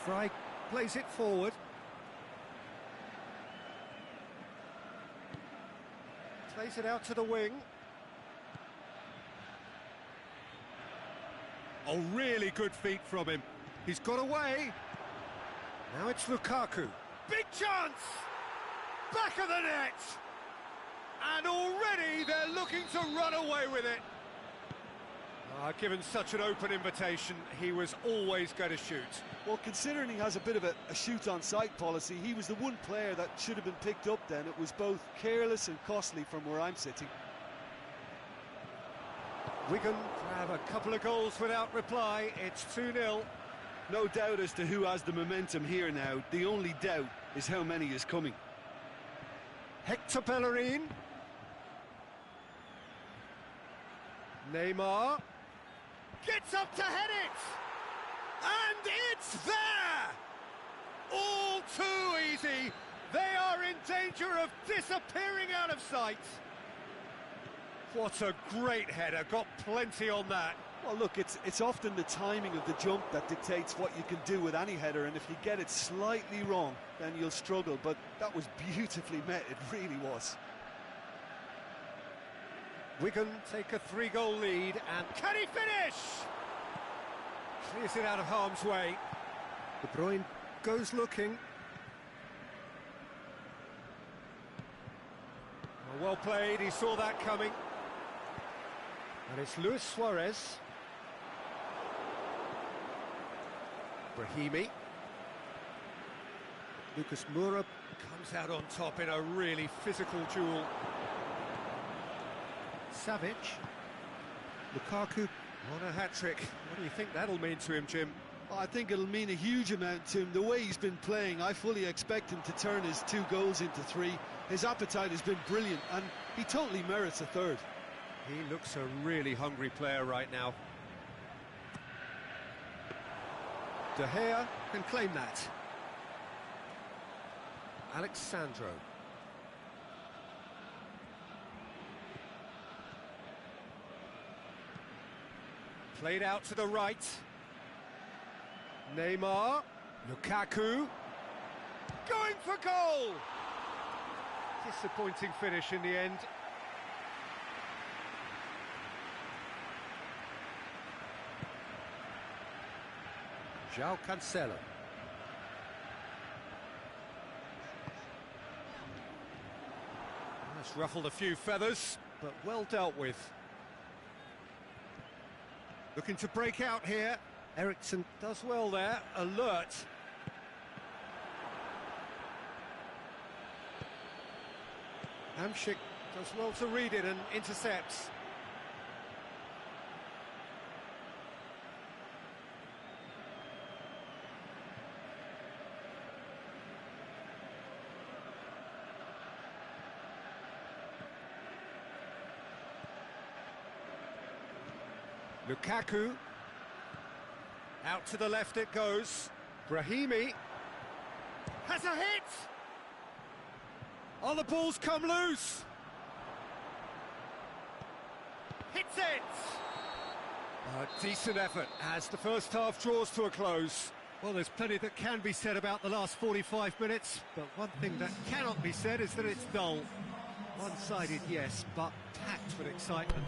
Fry plays it forward. Plays it out to the wing. Oh, really good feet from him. He's got away. Now it's Lukaku. Big chance! Back of the net! And already they're looking to run away with it. Given such an open invitation, he was always going to shoot. Well, considering he has a bit of a shoot-on-sight policy, he was the one player that should have been picked up then. It was both careless and costly from where I'm sitting. Wigan have a couple of goals without reply. It's 2-0. No doubt as to who has the momentum here now. The only doubt is how many is coming. Hector Bellerin. Neymar. Gets up to head it! And it's there! All too easy. They are in danger of disappearing out of sight. What a great header. Got plenty on that. Well, look, it's often the timing of the jump that dictates what you can do with any header, and if you get it slightly wrong, then you'll struggle, but that was beautifully met, it really was. Wigan take a 3-goal lead, and can he finish? Clears it out of harm's way. De Bruyne goes looking. Well played, he saw that coming. And it's Luis Suarez. Brahimi. Lucas Moura comes out on top in a really physical duel. Savic. Lukaku on a hat-trick. What do you think that'll mean to him, Jim? I think it'll mean a huge amount to him. The way he's been playing, I fully expect him to turn his 2 goals into 3. His appetite has been brilliant, and he totally merits a 3rd. He looks a really hungry player right now. De Gea can claim that. Alexandro. Played out to the right. Neymar. Lukaku. Going for goal! Disappointing finish in the end. João Cancelo. That's ruffled a few feathers, but well dealt with. Looking to break out here. Eriksen does well there, alert. Hamsik does well to read it and intercepts. Lukaku. Out to the left it goes. Brahimi has a hit! Oh, the ball's come loose! Hits it! A decent effort as the first half draws to a close. Well, there's plenty that can be said about the last 45 minutes, but one thing that cannot be said is that it's dull. One-sided, yes, but packed with excitement.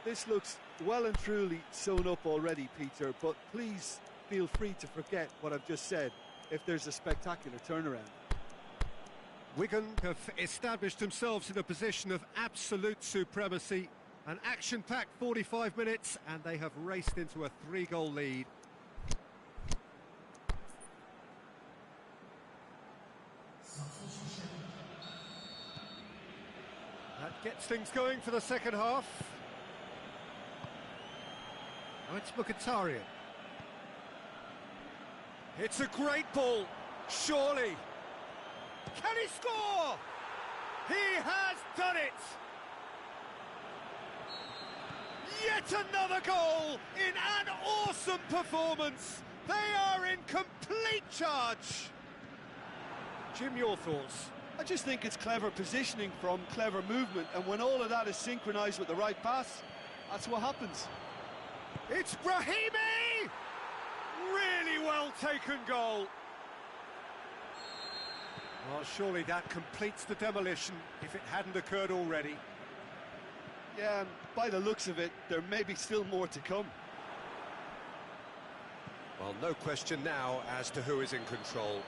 This looks well and truly sewn up already, Peter, but please feel free to forget what I've just said if there's a spectacular turnaround. Wigan have established themselves in a position of absolute supremacy. An action-packed 45 minutes, and they have raced into a 3-goal lead. That gets things going for the second half. Now it's Mkhitaryan. It's a great ball, surely. Can he score? He has done it! Yet another goal in an awesome performance. They are in complete charge. Jim, your thoughts? I just think it's clever positioning from clever movement, and when all of that is synchronised with the right pass, that's what happens. It's Brahimi! Really well taken goal. Well, surely that completes the demolition if it hadn't occurred already. Yeah, and by the looks of it, there may be still more to come. Well, no question now as to who is in control.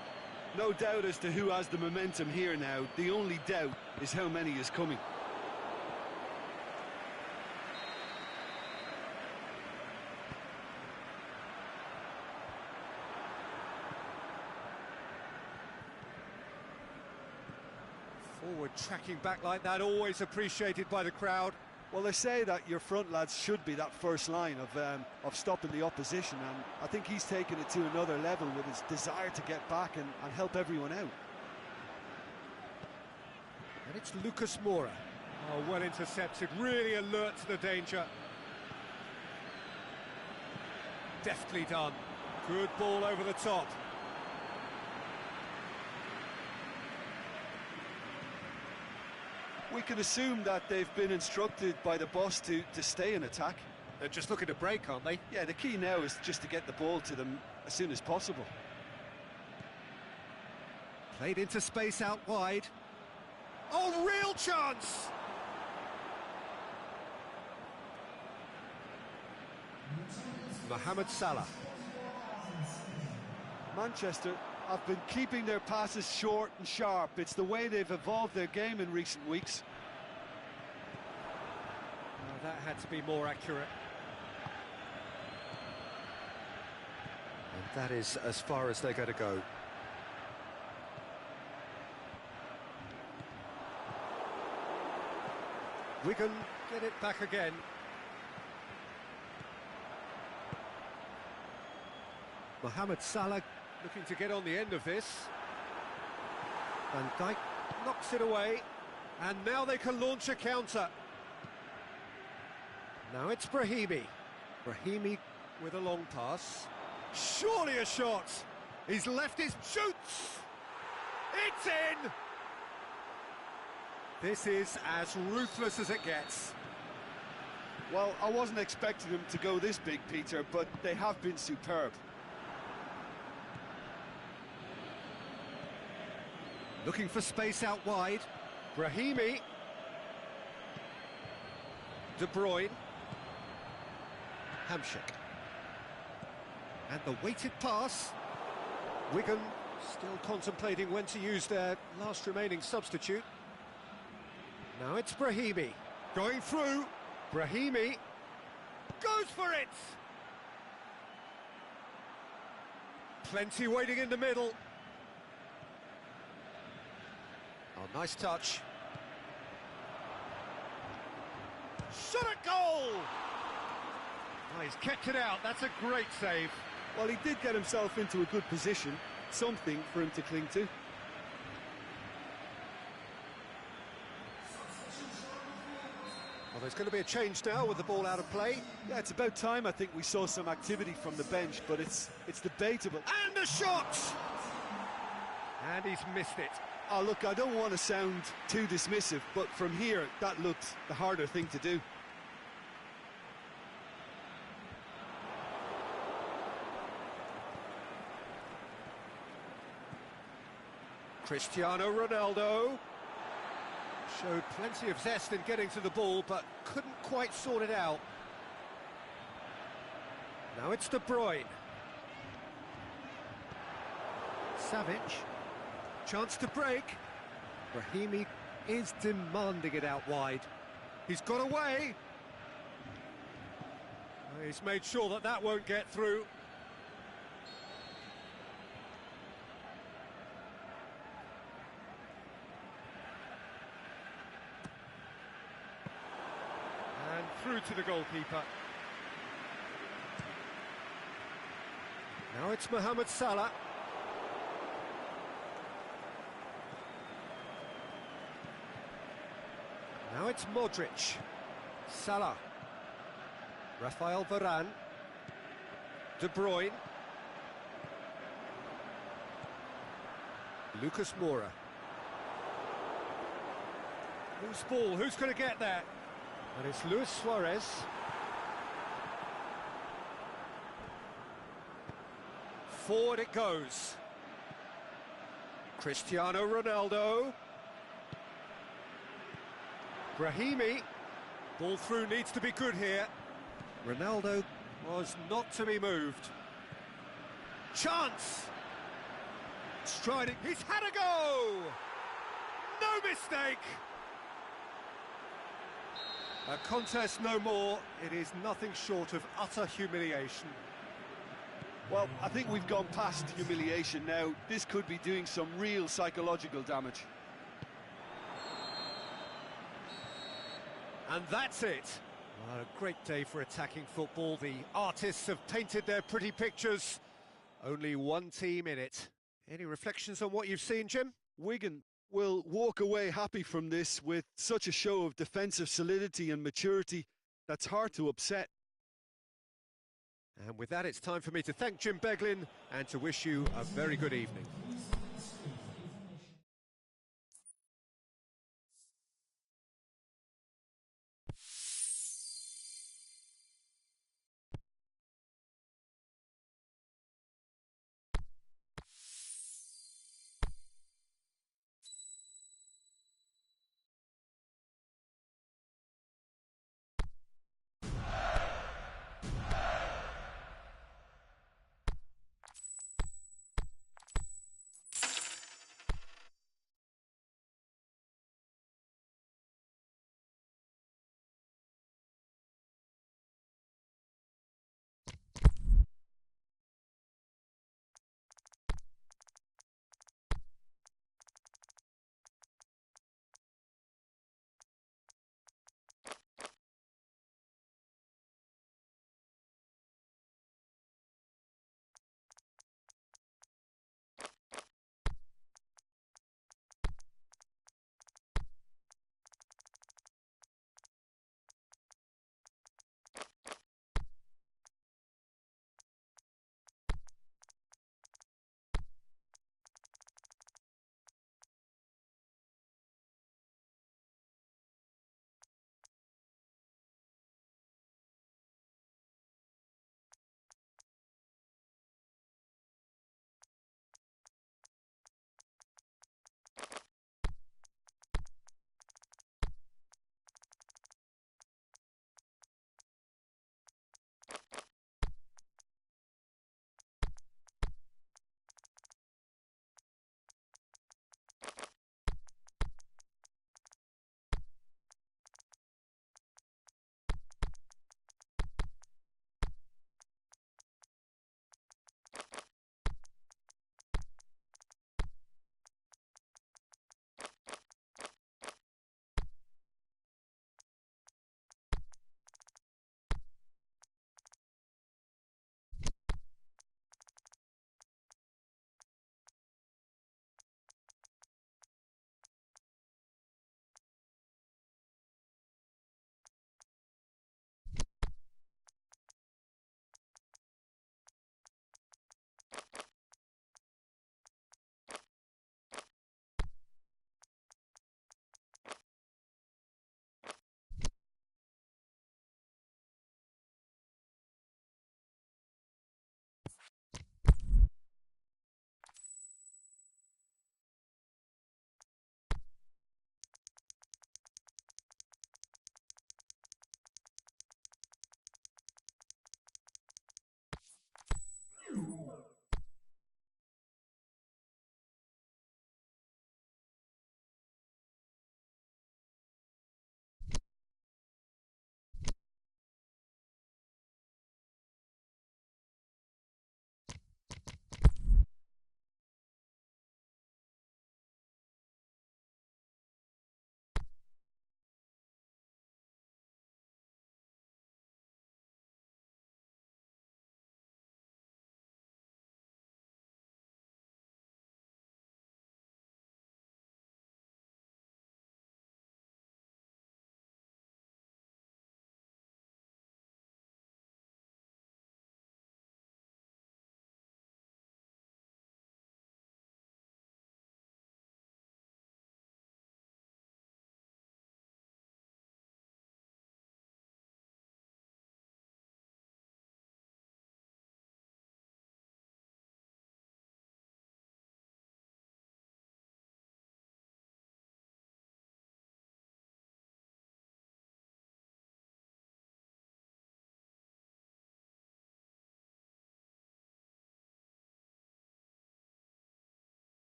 No doubt as to who has the momentum here now. The only doubt is how many is coming. Forward tracking back like that, always appreciated by the crowd. Well, they say that your front lads should be that first line of stopping the opposition, and I think he's taken it to another level with his desire to get back and help everyone out. And it's Lucas Moura. Oh, well intercepted, really alert to the danger. Deftly done. Good ball over the top. We can assume that they've been instructed by the boss to stay in attack. They're just looking to break, aren't they? Yeah, the key now is just to get the ball to them as soon as possible. Played into space out wide. Oh, real chance! Mohamed Salah. Manchester have been keeping their passes short and sharp. It's the way they've evolved their game in recent weeks. Oh, that had to be more accurate. And that is as far as they're going to go. Wigan get it back again. Mohamed Salah looking to get on the end of this. Van Dijk knocks it away, and now they can launch a counter. Now it's Brahimi. Brahimi with a long pass. Surely a shot! He's left his... shoots! It's in! This is as ruthless as it gets. Well, I wasn't expecting them to go this big, Peter, but they have been superb. Looking for space out wide. Brahimi. De Bruyne. Hamsik. And the weighted pass. Wigan still contemplating when to use their last remaining substitute. Now it's Brahimi. Going through. Brahimi. Goes for it! Plenty waiting in the middle. Oh, nice touch. Shot at goal! Oh, he's kept it out. That's a great save. Well, he did get himself into a good position. Something for him to cling to. Well, there's going to be a change now with the ball out of play. Yeah, it's about time I think we saw some activity from the bench, but it's debatable. And the shot! And he's missed it. Oh, look, I don't want to sound too dismissive, but from here, that looked the harder thing to do. Cristiano Ronaldo showed plenty of zest in getting to the ball, but couldn't quite sort it out. Now it's De Bruyne. Savic. Chance to break. Brahimi is demanding it out wide. He's got away. He's made sure that that won't get through. And through to the goalkeeper. Now it's Mohamed Salah. Now it's Modric. Salah. Rafael Varane. De Bruyne. Lucas Moura. Loose ball, who's going to get there? And it's Luis Suarez. Forward it goes. Cristiano Ronaldo. Brahimi. Ball through needs to be good here. Ronaldo was not to be moved. Chance! Striding, he's had a go! No mistake! A contest no more, it is nothing short of utter humiliation. Well, I think we've gone past humiliation now. This could be doing some real psychological damage. And that's it. Well, a great day for attacking football. The artists have painted their pretty pictures. Only one team in it. Any reflections on what you've seen, Jim? Wigan will walk away happy from this with such a show of defensive solidity and maturity that's hard to upset. And with that, it's time for me to thank Jim Beglin and to wish you a very good evening.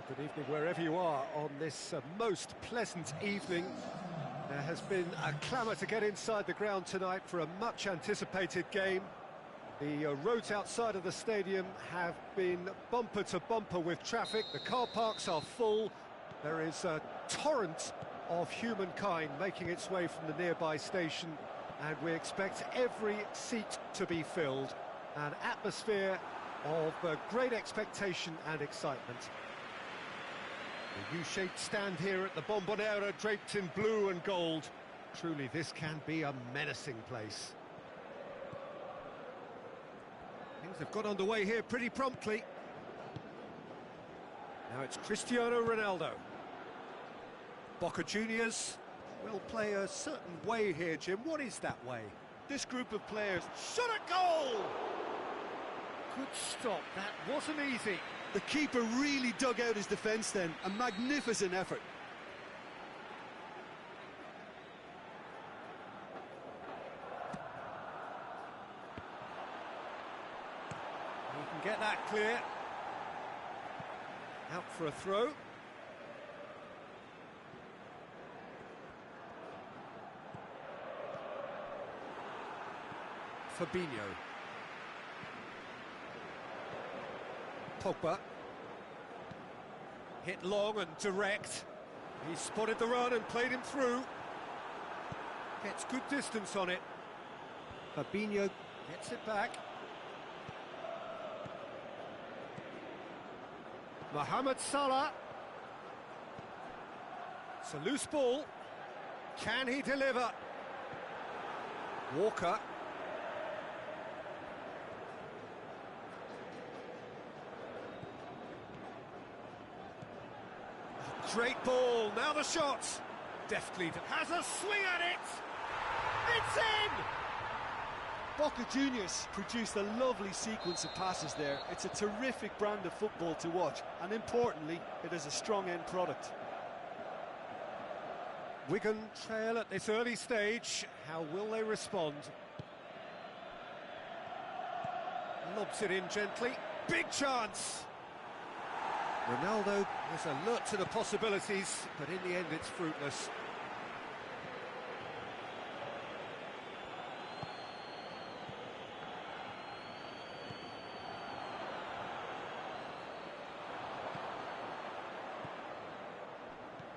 Good evening wherever you are on this most pleasant evening. There has been a clamour to get inside the ground tonight for a much anticipated game. The roads outside of the stadium have been bumper to bumper with traffic. The car parks are full. There is a torrent of humankind making its way from the nearby station, and we expect every seat to be filled. An atmosphere of great expectation and excitement. The U-shaped stand here at the Bombonera, draped in blue and gold. Truly, this can be a menacing place. Things have got underway here pretty promptly. Now it's Cristiano Ronaldo. Boca Juniors will play a certain way here, Jim. What is that way? This group of players shot a goal! Good stop, that wasn't easy. The keeper really dug out his defence then, a magnificent effort. He can get that clear. Out for a throw. Fabinho. Pogba. Hit long and direct. He spotted the run and played him through. Gets good distance on it. Fabinho gets it back. Mohamed Salah. It's a loose ball. Can he deliver? Walker. Great ball, now the shot. Deftly has a swing at it. It's in! Boca Juniors produced a lovely sequence of passes there. It's a terrific brand of football to watch, and importantly, it is a strong end product. Wigan trail at this early stage. How will they respond? Lobs it in gently. Big chance! Ronaldo is alert to the possibilities, but in the end it's fruitless.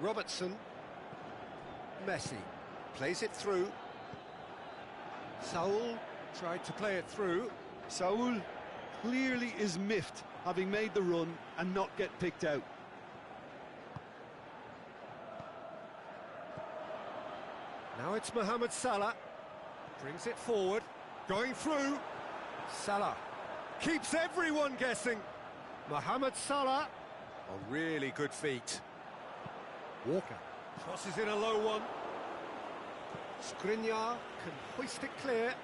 Robertson. Messi plays it through. Saul tried to play it through. Saul clearly is miffed, having made the run and not get picked out. Now it's Mohamed Salah. Brings it forward. Going through. Salah keeps everyone guessing. Mohamed Salah. A really good feat. Walker crosses in a low one. Skriniar can hoist it clear.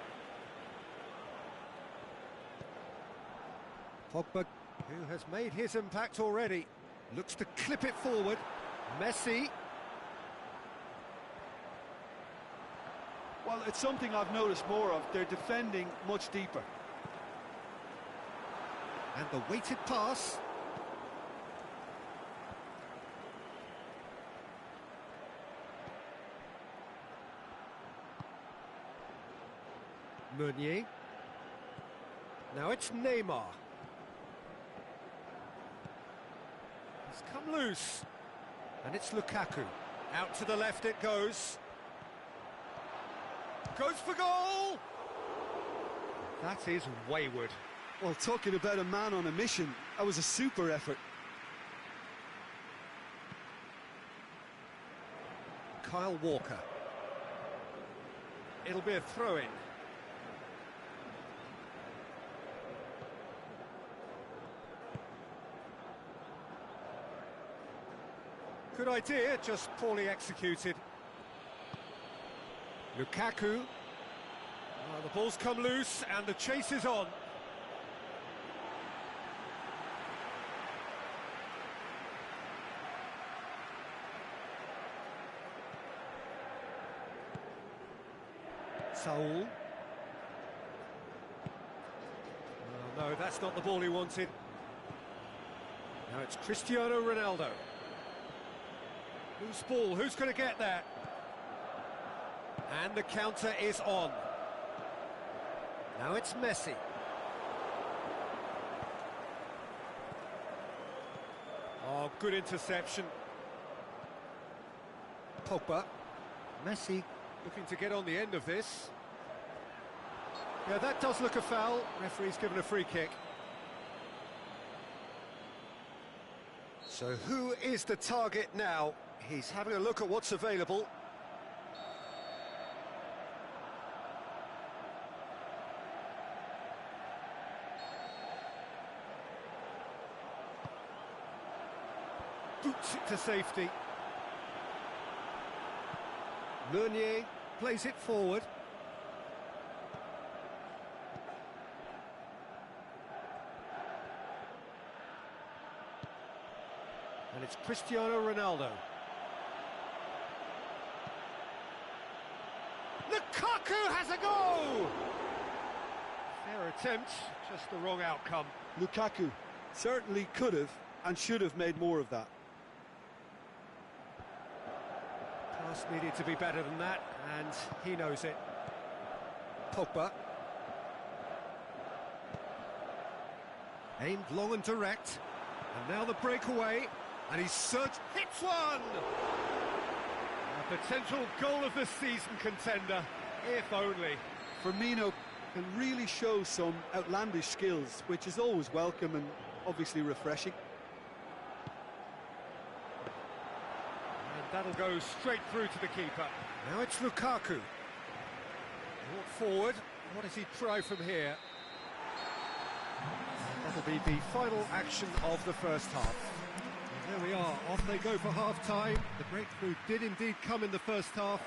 Pogba, who has made his impact already, looks to clip it forward. Messi. Well, it's something I've noticed more of. They're defending much deeper. And the weighted pass. Meunier. Now it's Neymar. He's come loose. And it's Lukaku. Out to the left it goes. Goes for goal! That is wayward. Well, talking about a man on a mission, that was a super effort. Kyle Walker. It'll be a throw-in. Good idea, just poorly executed. Lukaku. The ball's come loose and the chase is on. Saul. Oh, no, that's not the ball he wanted. Now it's Cristiano Ronaldo. Loose ball, who's going to get that? And the counter is on. Now it's Messi. Oh, good interception. Pogba. Messi looking to get on the end of this. Yeah, that does look a foul. Referee's given a free kick. So who is the target now? He's having a look at what's available. Boots it to safety. Meunier plays it forward. And it's Cristiano Ronaldo. Lukaku has a go! Fair attempt, just the wrong outcome. Lukaku certainly could have and should have made more of that. Pass needed to be better than that, and he knows it. Pogba. Aimed long and direct. And now the breakaway. And he's hits one! A potential goal of the season contender, if only. Firmino can really show some outlandish skills, which is always welcome and obviously refreshing. And that'll go straight through to the keeper. Now it's Lukaku. Brought forward. What does he try from here? That'll be the final action of the first half. There we are, off they go for half-time. The breakthrough did indeed come in the first half,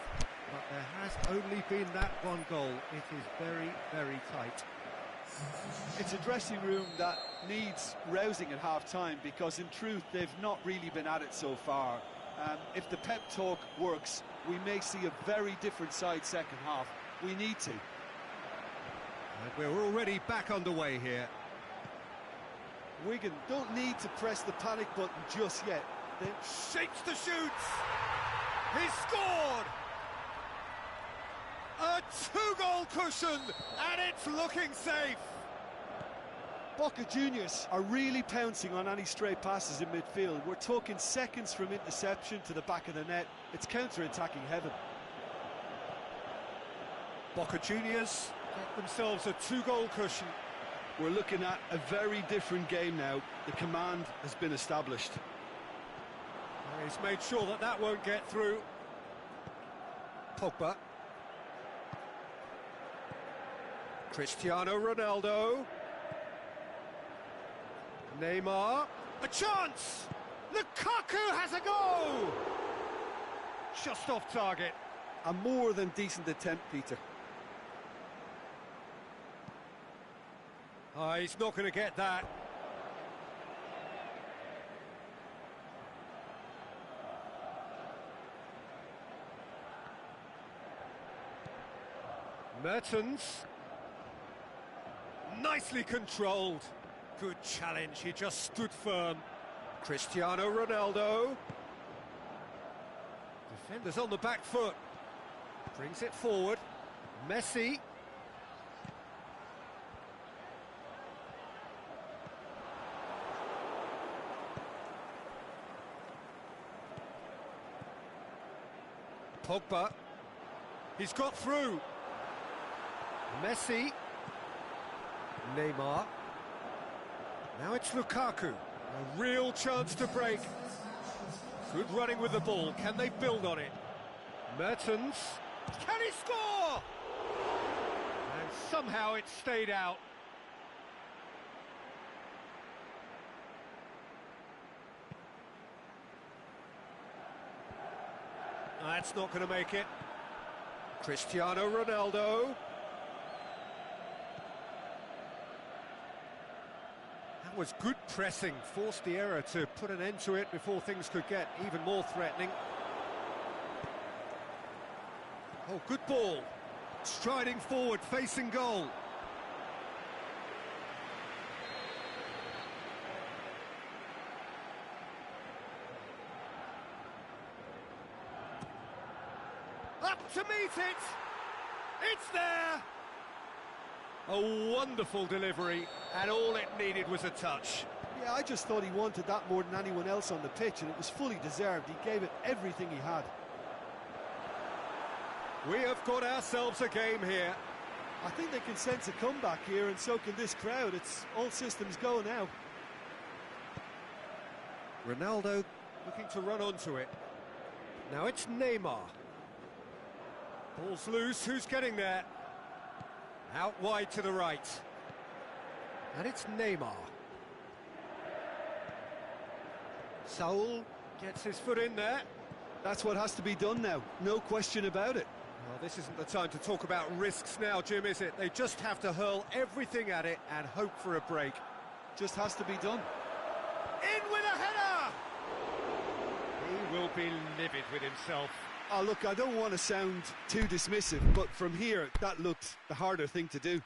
but there has only been that one goal. It is very, very tight. It's a dressing room that needs rousing at half-time, because in truth they've not really been at it so far. If the pep talk works, we may see a very different side second half. We need to. And we're already back underway here. Wigan don't need to press the panic button just yet. They shapes the shoots. He scored. A two-goal cushion, and it's looking safe. Boca Juniors are really pouncing on any stray passes in midfield. We're talking seconds from interception to the back of the net. It's counter-attacking heaven. Boca Juniors get themselves a two-goal cushion. We're looking at a very different game now. The command has been established. He's made sure that that won't get through. Pogba. Cristiano Ronaldo. Neymar. A chance! Lukaku has a go! Just off target. A more than decent attempt, Peter. Oh, he's not going to get that. Mertens. Nicely controlled. Good challenge, he just stood firm. Cristiano Ronaldo. Defenders on the back foot. Brings it forward. Messi. Pogba, he's got through. Messi. Neymar. Now it's Lukaku. A real chance to break. Good running with the ball. Can they build on it? Mertens. Can he score? And somehow it stayed out. That's not going to make it. Cristiano Ronaldo. That was good pressing, forced the error to put an end to it before things could get even more threatening. Oh, good ball. Striding forward, facing goal. Up to meet it! It's there! A wonderful delivery, and all it needed was a touch. Yeah, I just thought he wanted that more than anyone else on the pitch, and it was fully deserved. He gave it everything he had. We have got ourselves a game here. I think they can sense a comeback here, and so can this crowd. It's all systems go now. Ronaldo looking to run onto it. Now it's Neymar. Ball's loose, who's getting there? Out wide to the right. And it's Neymar. Saul gets his foot in there. That's what has to be done now, no question about it. Well, this isn't the time to talk about risks now, Jim, is it? They just have to hurl everything at it and hope for a break. Just has to be done. In with a header! He will be livid with himself. Oh, look, I don't want to sound too dismissive, but from here, that looked the harder thing to do.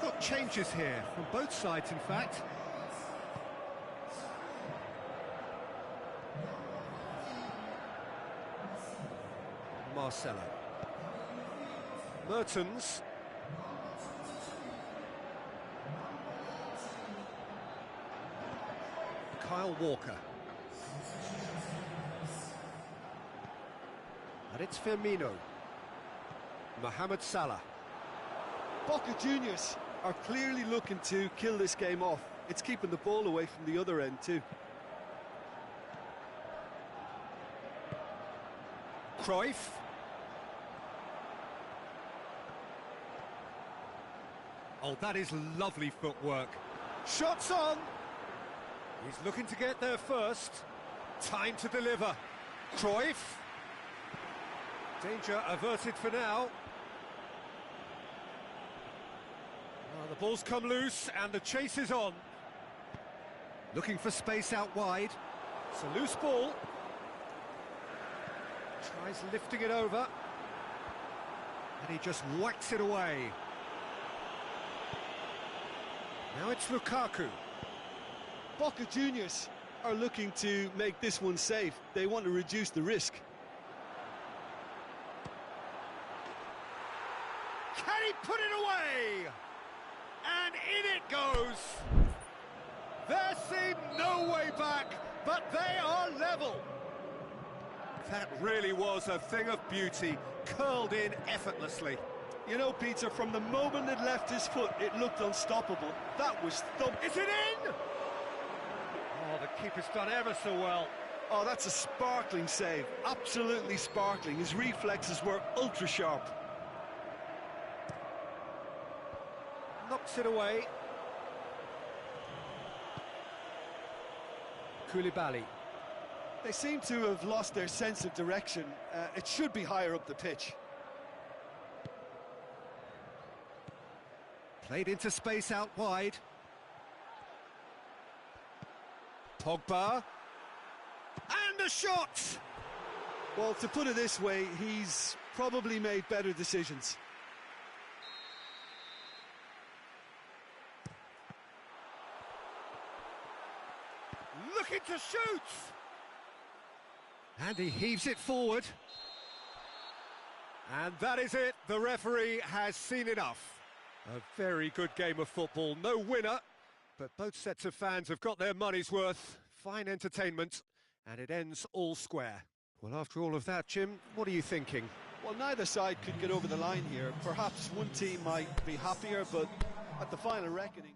Got changes here from both sides, in fact. Marcelo. Mertens. Kyle Walker. And it's Firmino. Mohamed Salah. Boca Juniors are clearly looking to kill this game off. It's keeping the ball away from the other end too. Cruyff. Oh, that is lovely footwork. Shots on. He's looking to get there first. Time to deliver. Cruyff. Danger averted for now. The ball's come loose and the chase is on. Looking for space out wide. It's a loose ball. Tries lifting it over. And he just whacks it away. Now it's Lukaku. Boca Juniors are looking to make this one safe. They want to reduce the risk. Can he put it away? And in it goes. There seemed no way back, but they are level. That really was a thing of beauty, curled in effortlessly. You know, Peter, from the moment it left his foot, it looked unstoppable. That was thump. Is it in? Oh, the keeper's done ever so well. Oh, that's a sparkling save. Absolutely sparkling. His reflexes were ultra sharp. Knocks it away. Koulibaly. They seem to have lost their sense of direction. It should be higher up the pitch. Played into space out wide. Pogba. And a shot! Well, to put it this way, he's probably made better decisions. Looking to shoot! And he heaves it forward. And that is it. The referee has seen enough. A very good game of football. No winner, but both sets of fans have got their money's worth. Fine entertainment, and it ends all square. Well, after all of that, Jim, what are you thinking? Well, neither side could get over the line here. Perhaps one team might be happier, but at the final reckoning...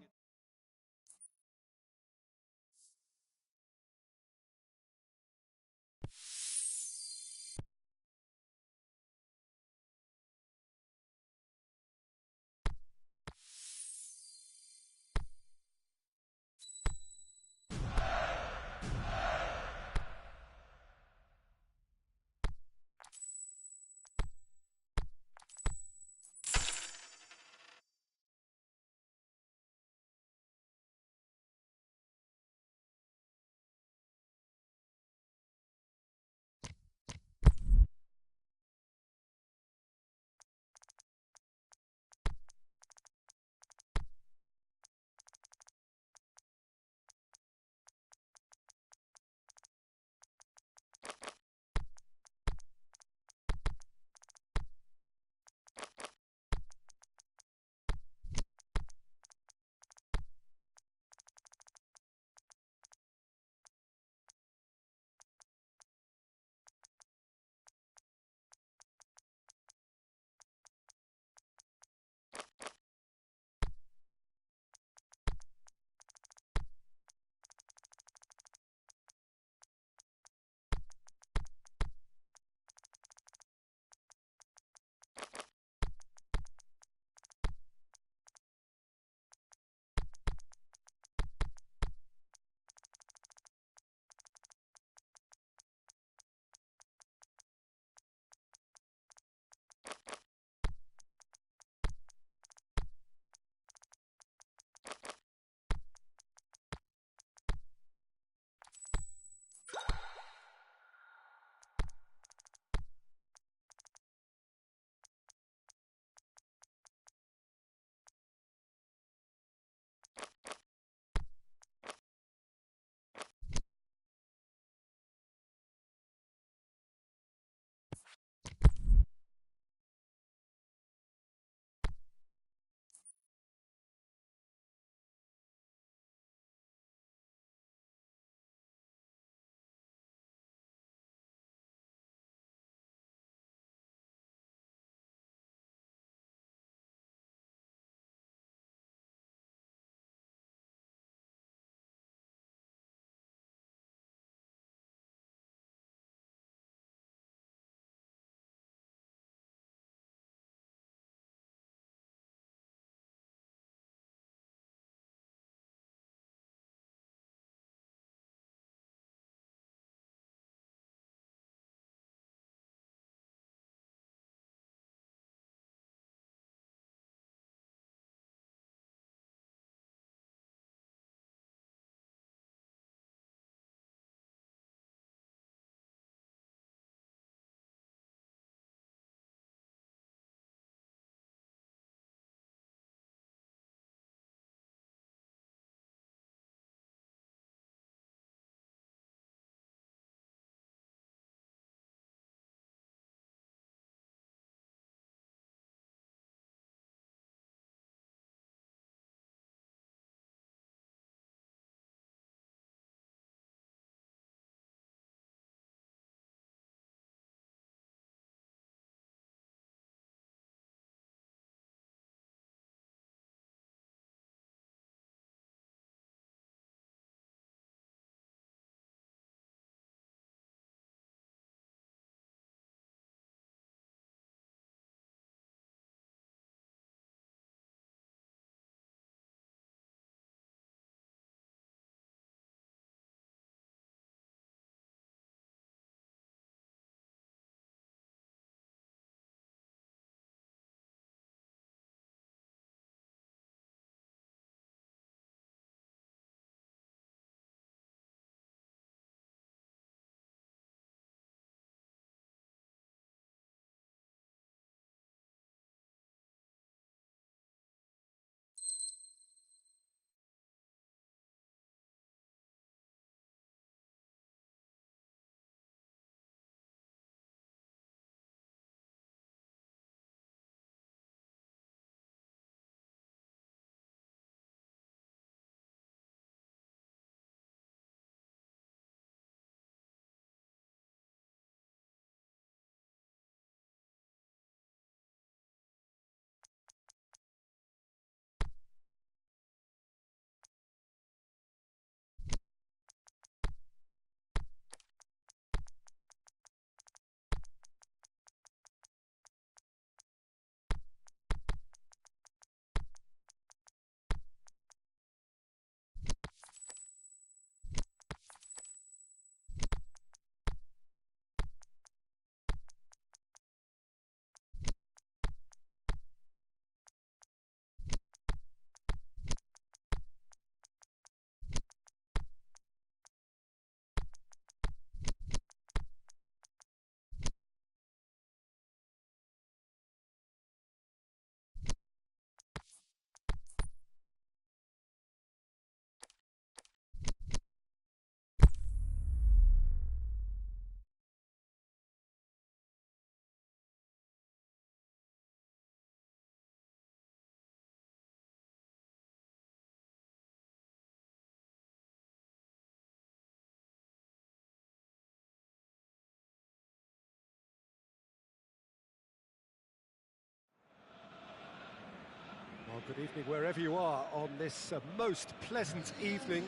Well, good evening wherever you are on this most pleasant evening.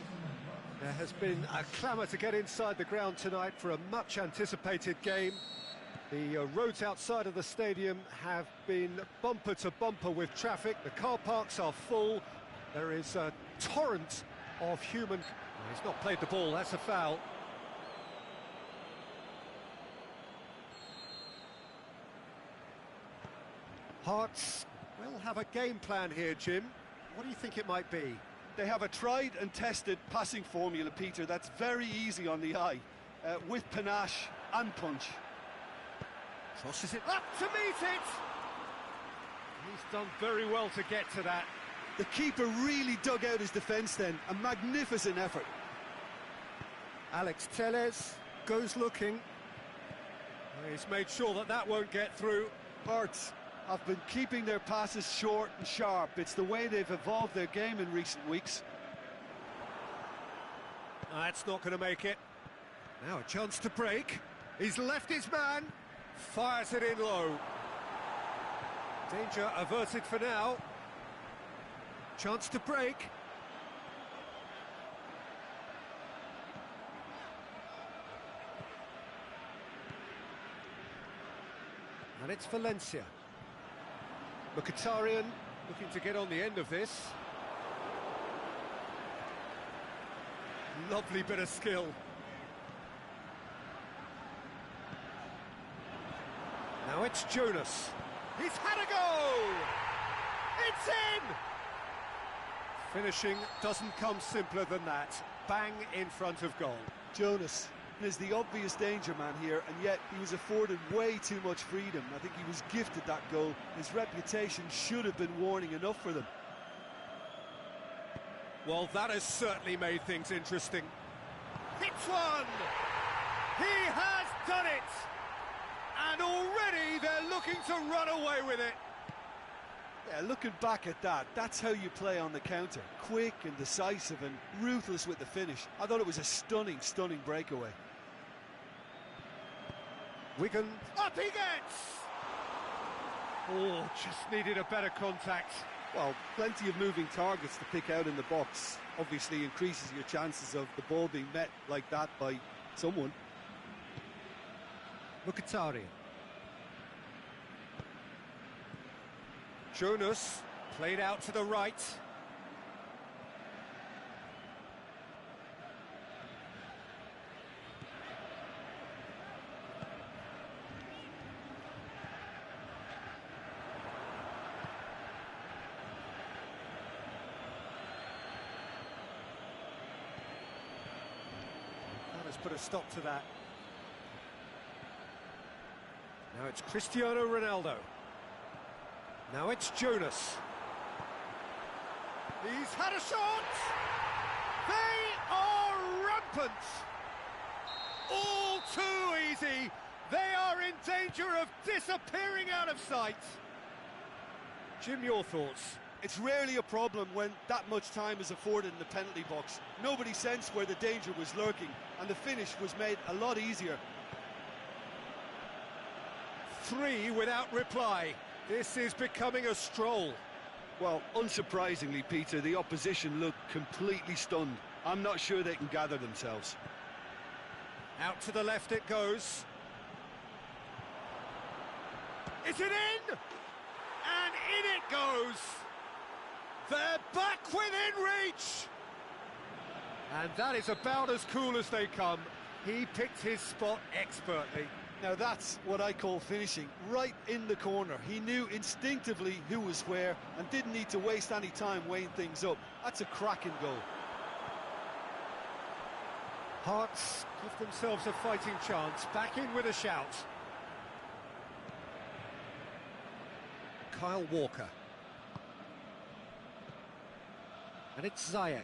There has been a clamour to get inside the ground tonight for a much anticipated game. The roads outside of the stadium have been bumper to bumper with traffic. The car parks are full. There is a torrent of human... He's not played the ball, that's a foul. Hearts will have a game plan here, Jim. What do you think it might be? They have a tried and tested passing formula, Peter, that's very easy on the eye, with panache and punch. Crosses it up to meet it! He's done very well to get to that. The keeper really dug out his defence then, a magnificent effort. Alex Tellez goes looking. He's made sure that that won't get through. Hearts have been keeping their passes short and sharp. It's the way they've evolved their game in recent weeks. That's not going to make it. Now a chance to break. He's left his man. Fires it in low. Danger averted for now. Chance to break. And it's Valencia. Mkhitaryan looking to get on the end of this. Lovely bit of skill. Now it's Jonas. He's had a go! It's in! Finishing doesn't come simpler than that. Bang in front of goal. Jonas is the obvious danger man here, and yet he was afforded way too much freedom. I think he was gifted that goal. His reputation should have been warning enough for them. Well, that has certainly made things interesting. Hits one! He has done it! And already they're looking to run away with it. Yeah, looking back at that, that's how you play on the counter. Quick and decisive and ruthless with the finish. I thought it was a stunning, stunning breakaway. Wigan, up he gets! Oh, just needed a better contact. Well, plenty of moving targets to pick out in the box. Obviously increases your chances of the ball being met like that by someone. Mkhitaryan. Jonas played out to the right. That has put a stop to that. Now it's Cristiano Ronaldo. Now it's Jonas. He's had a shot! They are rampant! All too easy! They are in danger of disappearing out of sight! Jim, your thoughts? It's rarely a problem when that much time is afforded in the penalty box. Nobody sensed where the danger was lurking, and the finish was made a lot easier. 3 without reply. This is becoming a stroll. Well, unsurprisingly, Peter, the opposition look completely stunned. I'm not sure they can gather themselves. Out to the left it goes. Is it in? And in it goes. They're back within reach. And that is about as cool as they come. He picked his spot expertly. Now that's what I call finishing, right in the corner. He knew instinctively who was where and didn't need to waste any time weighing things up. That's a cracking goal. Hearts give themselves a fighting chance, back in with a shout. Kyle Walker. And it's Ziyech.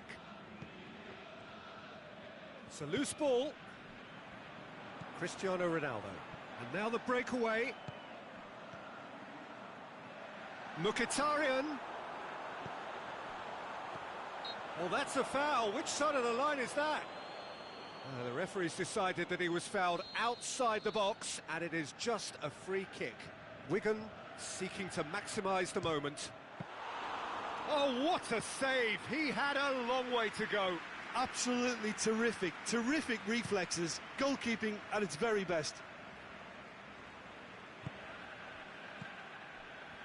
It's a loose ball. Cristiano Ronaldo. And now the breakaway. Mkhitaryan. Well, that's a foul. Which side of the line is that? The referee's decided that he was fouled outside the box, and it is just a free kick. Wigan seeking to maximise the moment. Oh, what a save! He had a long way to go. Absolutely terrific, terrific reflexes, goalkeeping at its very best.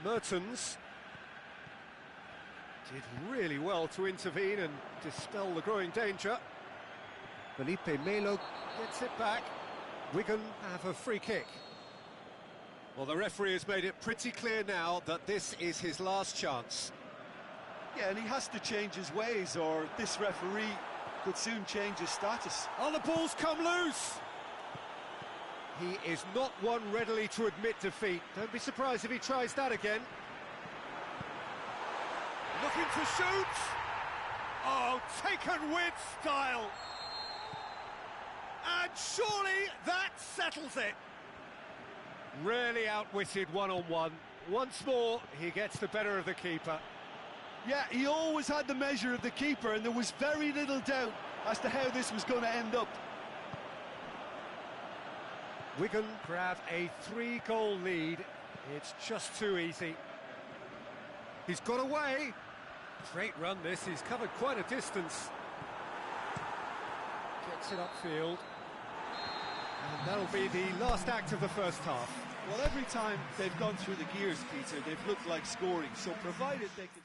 Mertens did really well to intervene and dispel the growing danger. Felipe Melo gets it back. Wigan have a free kick. Well, the referee has made it pretty clear now that this is his last chance. Yeah, and he has to change his ways, or this referee could soon change his status. Oh, the ball's come loose! He is not one readily to admit defeat. Don't be surprised if he tries that again. Looking to shoot! Oh, taken with style! And surely that settles it! Really outwitted one-on-one. Once more, he gets the better of the keeper. Yeah, he always had the measure of the keeper, and there was very little doubt as to how this was going to end up. Wigan grab a 3-goal lead. It's just too easy. He's got away. Great run this, he's covered quite a distance. Gets it upfield. And that'll be the last act of the first half. Well, every time they've gone through the gears, Peter, they've looked like scoring, so provided they can...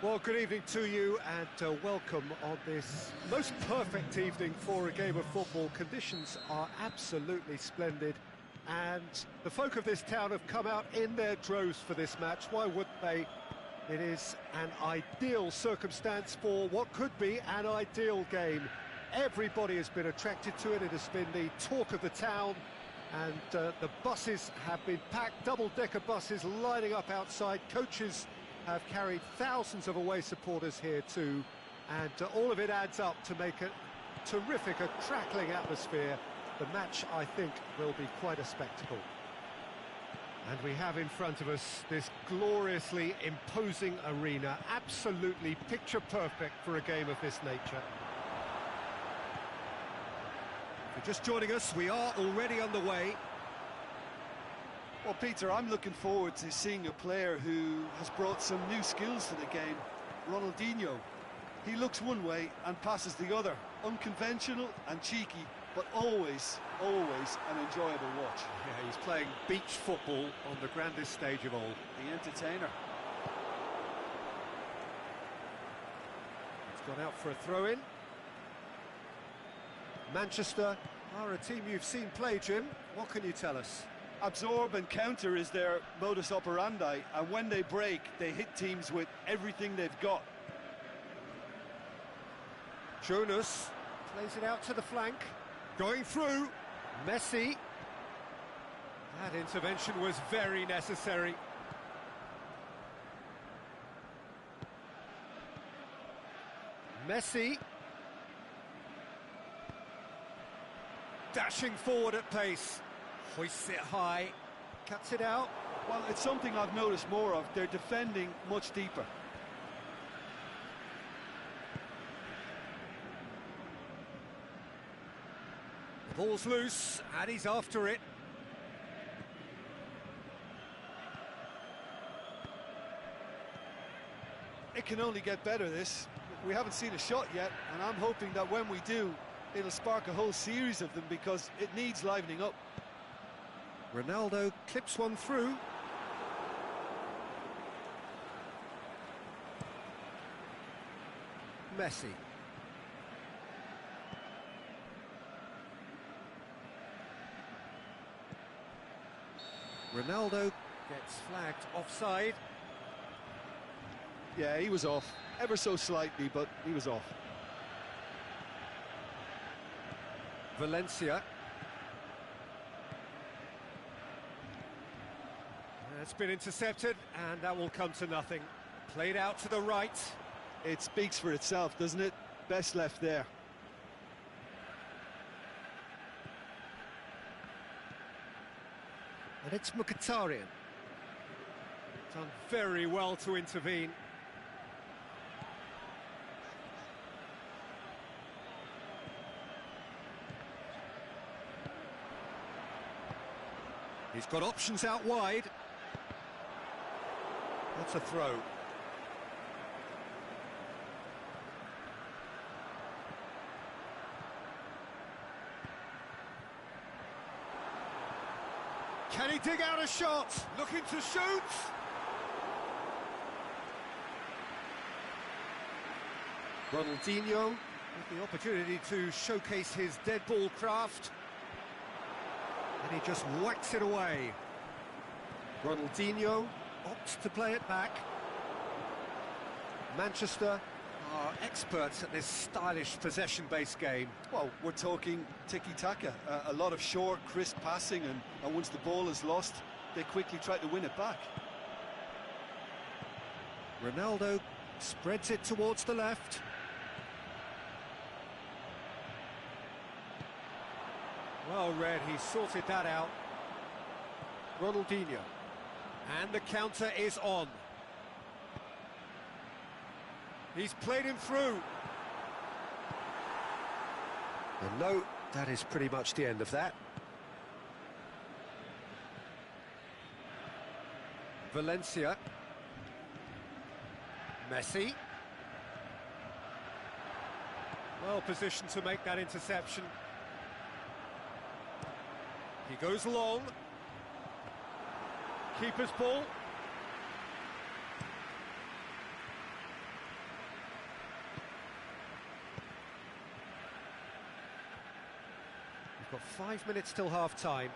Well, good evening to you and welcome on this most perfect evening for a game of football. Conditions are absolutely splendid and the folk of this town have come out in their droves for this match. Why wouldn't they? It is an ideal circumstance for what could be an ideal game. Everybody has been attracted to it. It has been the talk of the town, and the buses have been packed, double-decker buses lining up outside. Coaches have carried thousands of away supporters here too, and all of it adds up to make a terrific, a crackling atmosphere. The match, I think, will be quite a spectacle. And we have in front of us this gloriously imposing arena, absolutely picture perfect for a game of this nature. If you're just joining us, we are already underway. Well, Peter, I'm looking forward to seeing a player who has brought some new skills to the game. Ronaldinho. He looks one way and passes the other. Unconventional and cheeky, but always an enjoyable watch. Yeah, he's playing beach football on the grandest stage of all. The entertainer. It's gone out for a throw-in. Manchester are a team you've seen play, Jim. What can you tell us? Absorb and counter is their modus operandi, and when they break, they hit teams with everything they've got. Jonas plays it out to the flank. Going through. Messi. That intervention was very necessary. Messi. Dashing forward at pace. Hoists it high. Cuts it out. Well, it's something I've noticed more of. They're defending much deeper. The ball's loose, and he's after it. It can only get better, this. We haven't seen a shot yet, and I'm hoping that when we do, it'll spark a whole series of them, because it needs livening up. Ronaldo clips one through. Messi. Ronaldo gets flagged offside. Yeah, he was off. Ever so slightly, but he was off. Valencia. It's been intercepted, and that will come to nothing. Played out to the right. It speaks for itself, doesn't it? Best left there. And it's Mkhitaryan. Done very well to intervene. He's got options out wide. That's a throw. Can he dig out a shot? Looking to shoot. Ronaldinho with the opportunity to showcase his dead ball craft. And he just whacks it away. Ronaldinho opts to play it back. Manchester are experts at this stylish possession-based game. Well, we're talking tiki-taka, a lot of short, crisp passing, and once the ball is lost, they quickly try to win it back. Ronaldo spreads it towards the left. Well read, he sorted that out. Ronaldinho. And the counter is on. He's played him through. And no, that is pretty much the end of that. Valencia. Messi. Well positioned to make that interception. He goes long. Keeper's ball. We've got 5 minutes till half-time.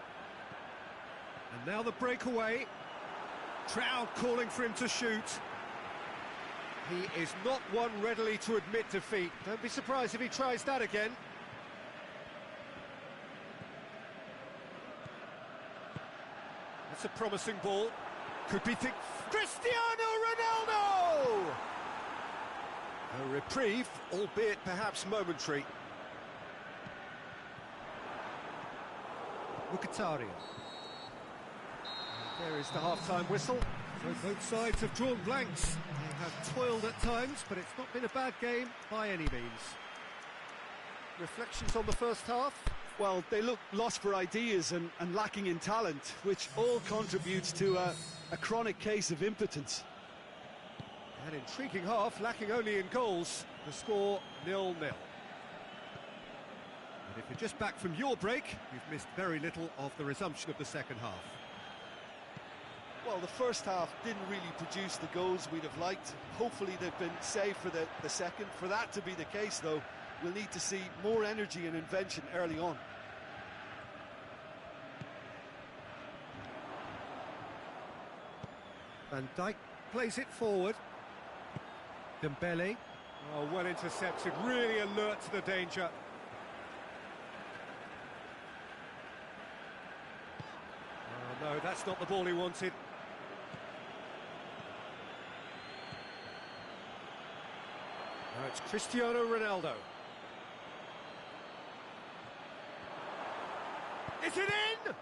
And now the breakaway. Crowd calling for him to shoot. He is not one readily to admit defeat. Don't be surprised if he tries that again. That's a promising ball. Could be Cristiano Ronaldo! A reprieve, albeit perhaps momentary. Mkhitaryan. There is the half-time whistle. So both sides have drawn blanks. They have toiled at times, but it's not been a bad game by any means. Reflections on the first half? Well, they look lost for ideas and lacking in talent, which all contributes to a chronic case of impotence. An intriguing half, lacking only in goals. The score 0-0. And if you're just back from your break, you've missed very little of the resumption of the second half. Well, the first half didn't really produce the goals we'd have liked. Hopefully they've been saved for the second. For that to be the case, though, we'll need to see more energy and invention early on. Van Dijk plays it forward. Dembele. Oh, well intercepted, really alert to the danger. Oh, no, that's not the ball he wanted. Now it's Cristiano Ronaldo. Is it in?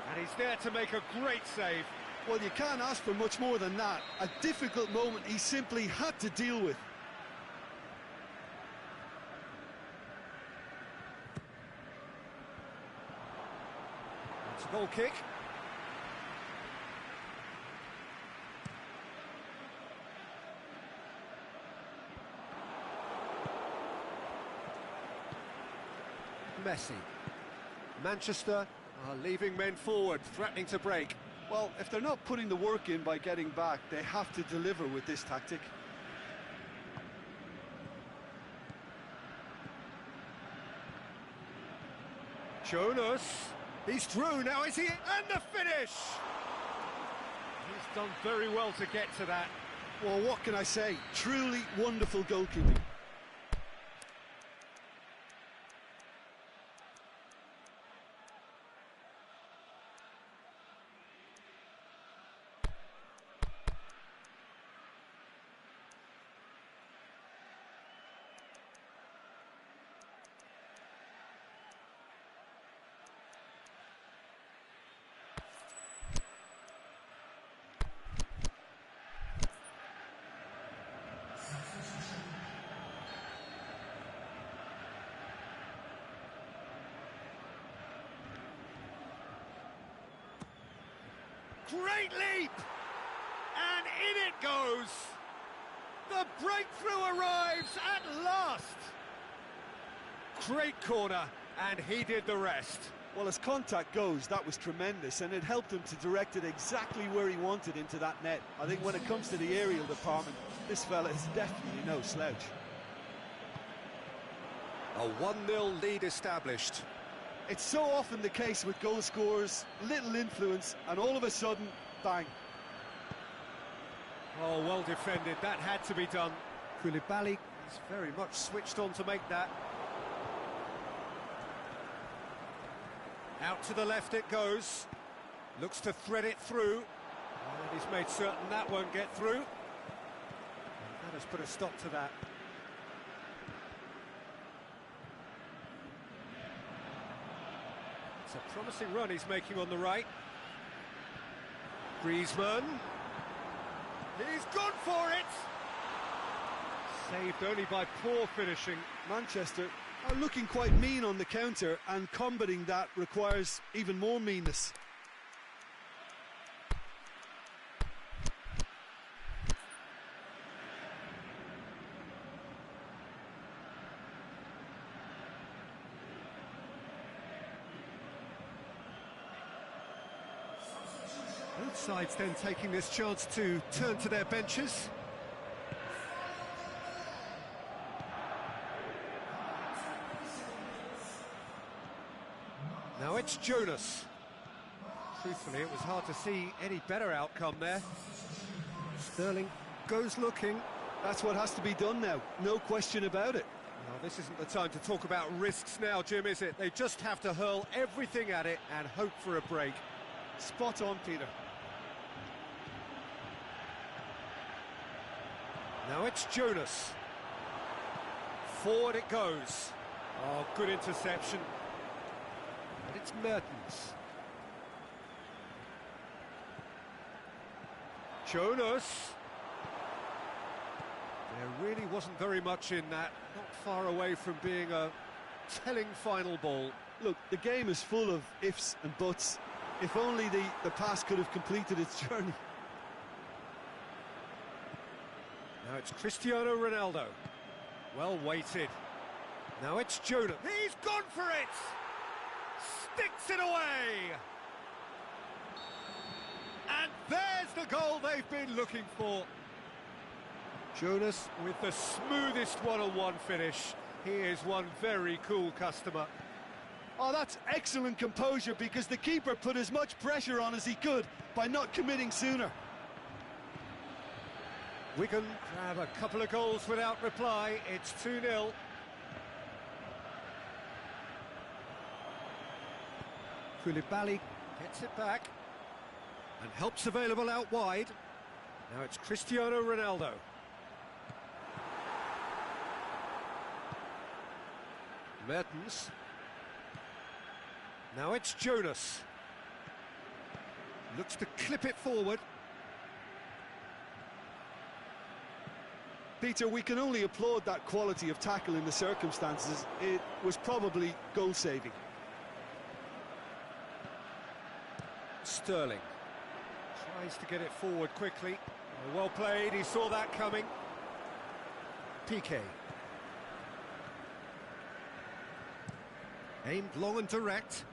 And he's there to make a great save. Well, you can't ask for much more than that. A difficult moment he simply had to deal with. It's a goal kick. Messi. Manchester are leaving men forward, threatening to break. Well, if they're not putting the work in by getting back, they have to deliver with this tactic. Jonas, he's through now, is he? And the finish! He's done very well to get to that. Well, what can I say? Truly wonderful goalkeeping. Great leap! And in it goes! The breakthrough arrives at last! Great corner, and he did the rest. Well, as contact goes, that was tremendous, and it helped him to direct it exactly where he wanted into that net. I think when it comes to the aerial department, this fella is definitely no slouch. A 1-0 lead established. It's so often the case with goal scorers, little influence, and all of a sudden, bang. Oh, well defended, that had to be done. Koulibaly is very much switched on to make that. Out to the left it goes. Looks to thread it through. And he's made certain that won't get through. And that has put a stop to that. It's a promising run he's making on the right. Griezmann. He's gone for it! Saved only by poor finishing. Manchester are looking quite mean on the counter, and combating that requires even more meanness. Both sides then taking this chance to turn to their benches. Now it's Jonas. Truthfully, it was hard to see any better outcome there. Sterling goes looking. That's what has to be done now, no question about it. Well, this isn't the time to talk about risks now, Jim, is it? They just have to hurl everything at it and hope for a break. Spot on, Peter. Now it's Jonas. Forward it goes. Oh, good interception. And it's Mertens. Jonas. There really wasn't very much in that. Not far away from being a telling final ball. Look, the game is full of ifs and buts. If only the pass could have completed its journey. Now it's Cristiano Ronaldo. Well weighted. Now it's Jonas. He's gone for it! Sticks it away! And there's the goal they've been looking for. Jonas with the smoothest one-on-one finish. He is one very cool customer. Oh, that's excellent composure, because the keeper put as much pressure on as he could by not committing sooner. Wigan grab a couple of goals without reply. It's 2-0. Koulibaly gets it back and helps available out wide. Now it's Cristiano Ronaldo. Mertens. Now it's Jonas. Looks to clip it forward. Peter, we can only applaud that quality of tackle in the circumstances. It was probably goal-saving. Sterling tries to get it forward quickly. Well played, he saw that coming. Piqué. Aimed long and direct.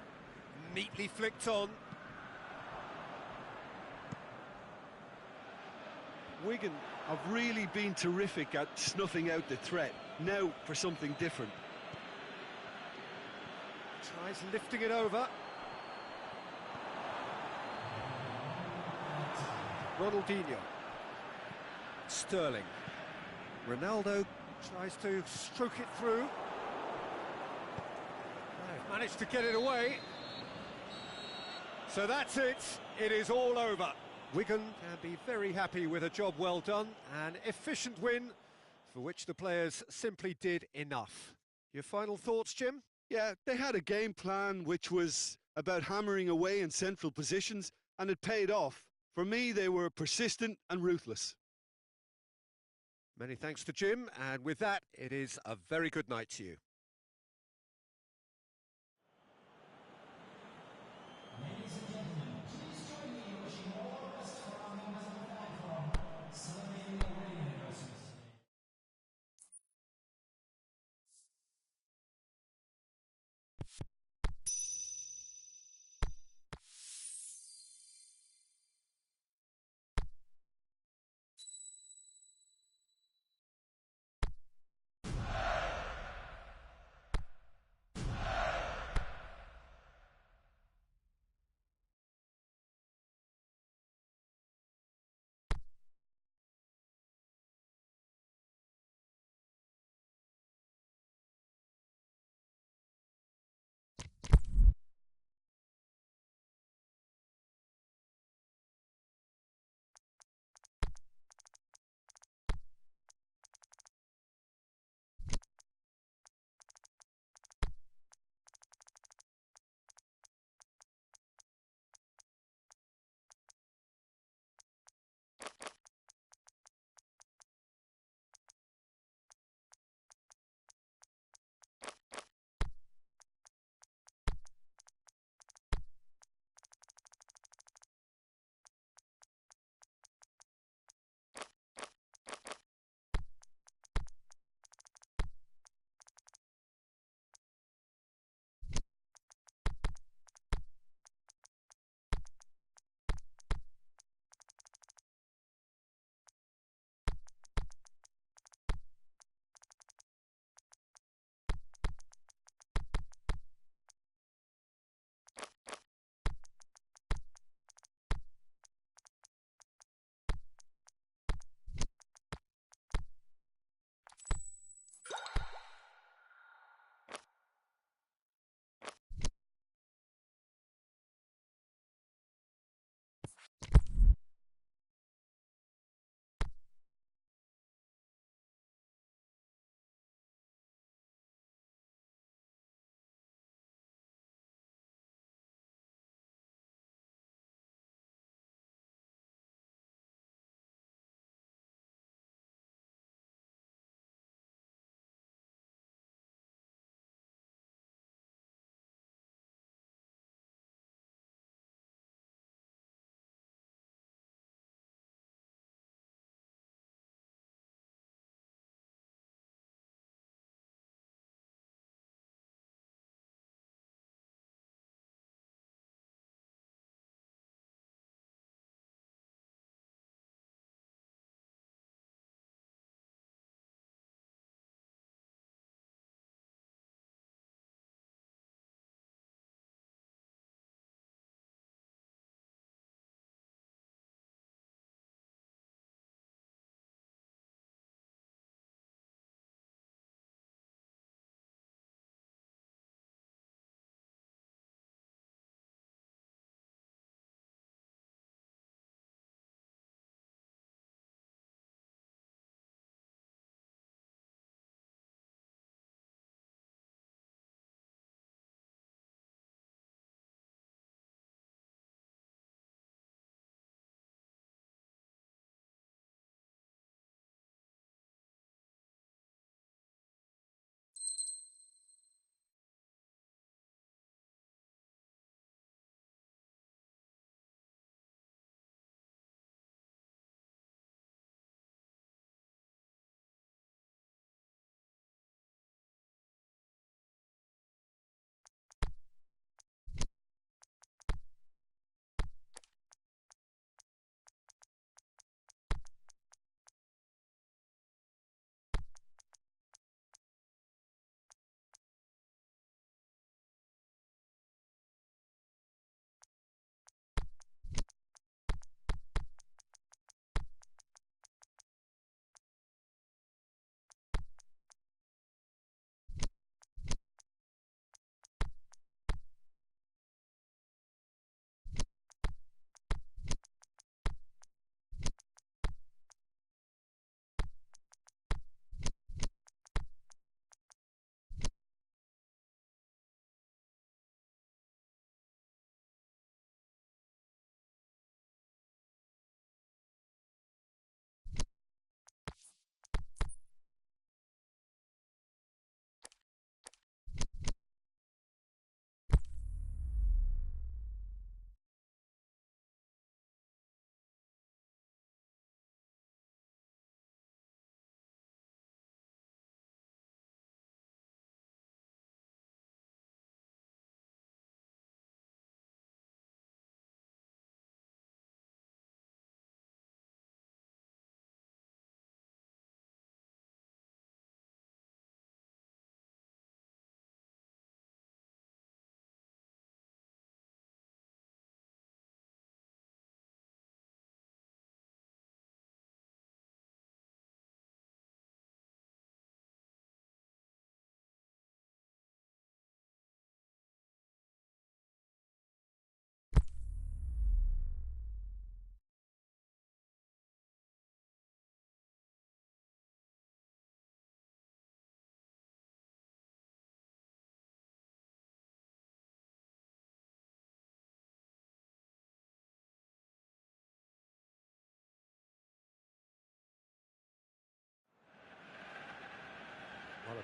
Neatly flicked on. Wigan have really been terrific at snuffing out the threat. Now for something different. Tries lifting it over. Ronaldinho. Sterling. Ronaldo tries to stroke it through. They've managed to get it away. So that's it. It is all over. Wigan can be very happy with a job well done, an efficient win for which the players simply did enough. Your final thoughts, Jim? Yeah, they had a game plan which was about hammering away in central positions, and it paid off. For me, they were persistent and ruthless. Many thanks to Jim, and with that, it is a very good night to you.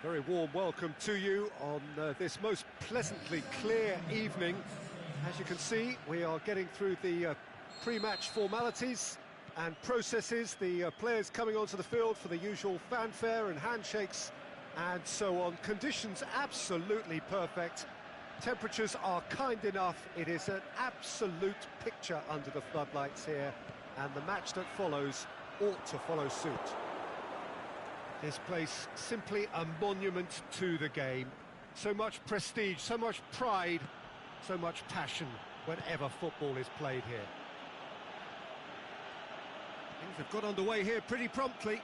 A very warm welcome to you on this most pleasantly clear evening. As you can see, we are getting through the pre-match formalities and processes, the players coming onto the field for the usual fanfare and handshakes and so on. Conditions absolutely perfect. Temperatures are kind enough. It is an absolute picture under the floodlights here, and the match that follows ought to follow suit. This place simply a monument to the game. So much prestige, so much pride, so much passion whenever football is played here. Things have got underway here pretty promptly.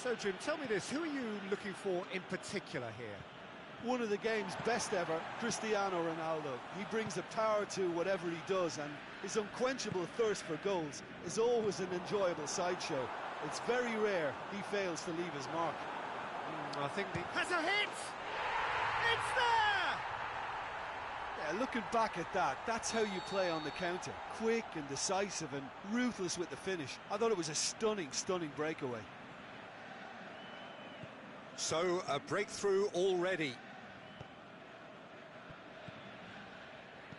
So Jim, tell me this, who are you looking for in particular here? One of the game's best ever, Cristiano Ronaldo. He brings a power to whatever he does, and his unquenchable thirst for goals is always an enjoyable sideshow. It's very rare he fails to leave his mark. I think has a hit! It's there! Yeah, looking back at that, that's how you play on the counter. Quick and decisive and ruthless with the finish. I thought it was a stunning, stunning breakaway. So, a breakthrough already.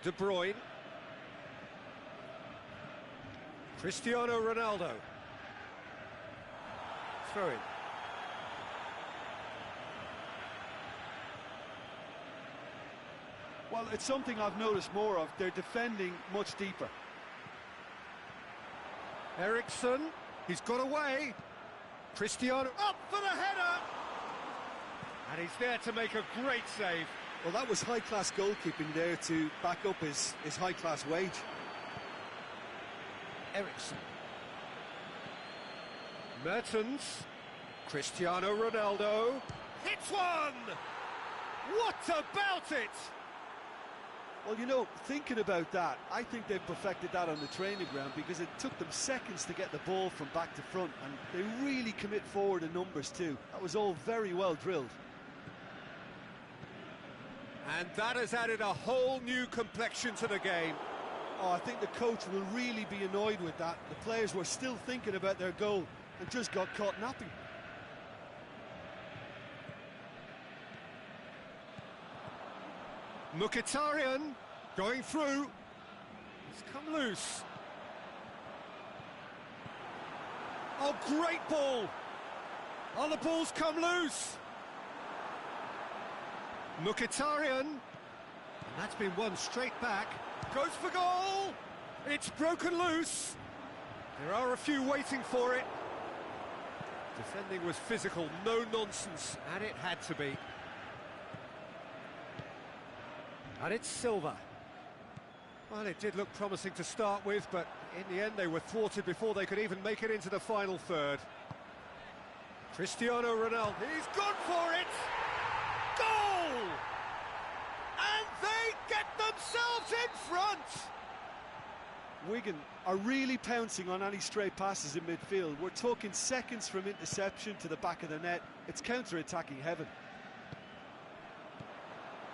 De Bruyne. Cristiano Ronaldo. Throw in. Well, it's something I've noticed more of. They're defending much deeper. Ericsson, he's got away. Cristiano up for the header. And he's there to make a great save. Well, that was high-class goalkeeping there to back up his high-class wage. Ericsson. Mertens. Cristiano Ronaldo. Hits one! What about it? Well, you know, thinking about that, I think they've perfected that on the training ground because it took them seconds to get the ball from back to front, and they really commit forward in numbers too. That was all very well drilled. And that has added a whole new complexion to the game. Oh, I think the coach will really be annoyed with that. The players were still thinking about their goal and just got caught napping. Mkhitaryan going through. He's come loose. Oh, great ball. Oh, the ball's come loose. Mkhitaryan. And that's been won straight back. Goes for goal. It's broken loose. There are a few waiting for it. Defending was physical, no nonsense, and it had to be. And it's Silva. Well, it did look promising to start with, but in the end they were thwarted before they could even make it into the final third. Cristiano Ronaldo, he's gone for it! Goal! And they get themselves in front! Wigan are really pouncing on any stray passes in midfield. We're talking seconds from interception to the back of the net. It's counter-attacking heaven.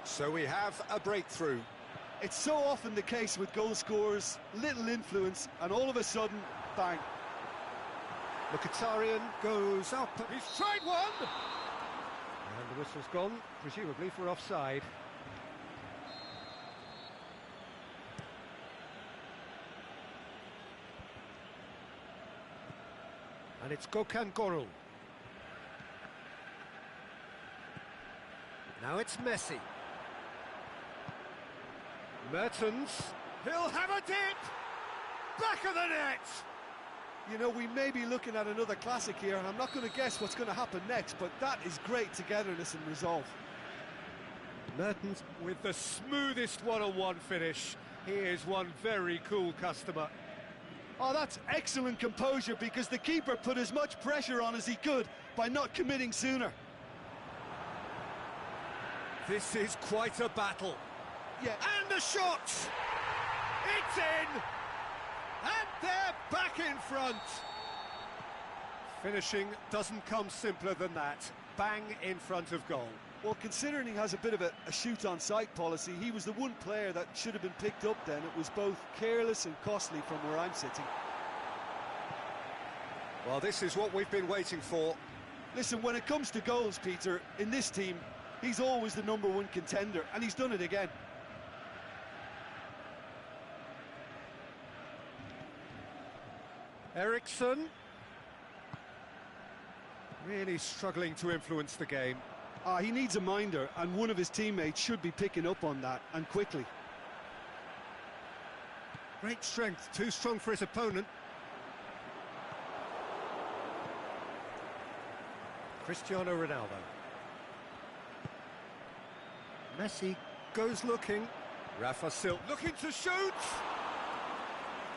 So we have a breakthrough. It's so often the case with goal scorers, little influence, and all of a sudden, bang. Mkhitaryan goes up. He's tried one! And the whistle's gone, presumably for offside. And it's Gökhan Gönül. Now it's Messi. Mertens, he'll have a dip! Back of the net! You know, we may be looking at another classic here, and I'm not going to guess what's going to happen next, but that is great togetherness and resolve. Mertens with the smoothest one-on-one finish. He is one very cool customer. Oh, that's excellent composure, because the keeper put as much pressure on as he could by not committing sooner. This is quite a battle. Yeah. And the shot! It's in! And they're back in front! Finishing doesn't come simpler than that. Bang in front of goal. Well, considering he has a bit of a shoot-on-sight policy, he was the one player that should have been picked up then. It was both careless and costly from where I'm sitting. Well, this is what we've been waiting for. Listen, when it comes to goals, Peter, in this team, he's always the #1 contender, and he's done it again. Eriksson. Really struggling to influence the game. He needs a minder, and one of his teammates should be picking up on that, and quickly. Great strength, too strong for his opponent. Cristiano Ronaldo. Messi goes looking. Rafa Silva looking to shoot.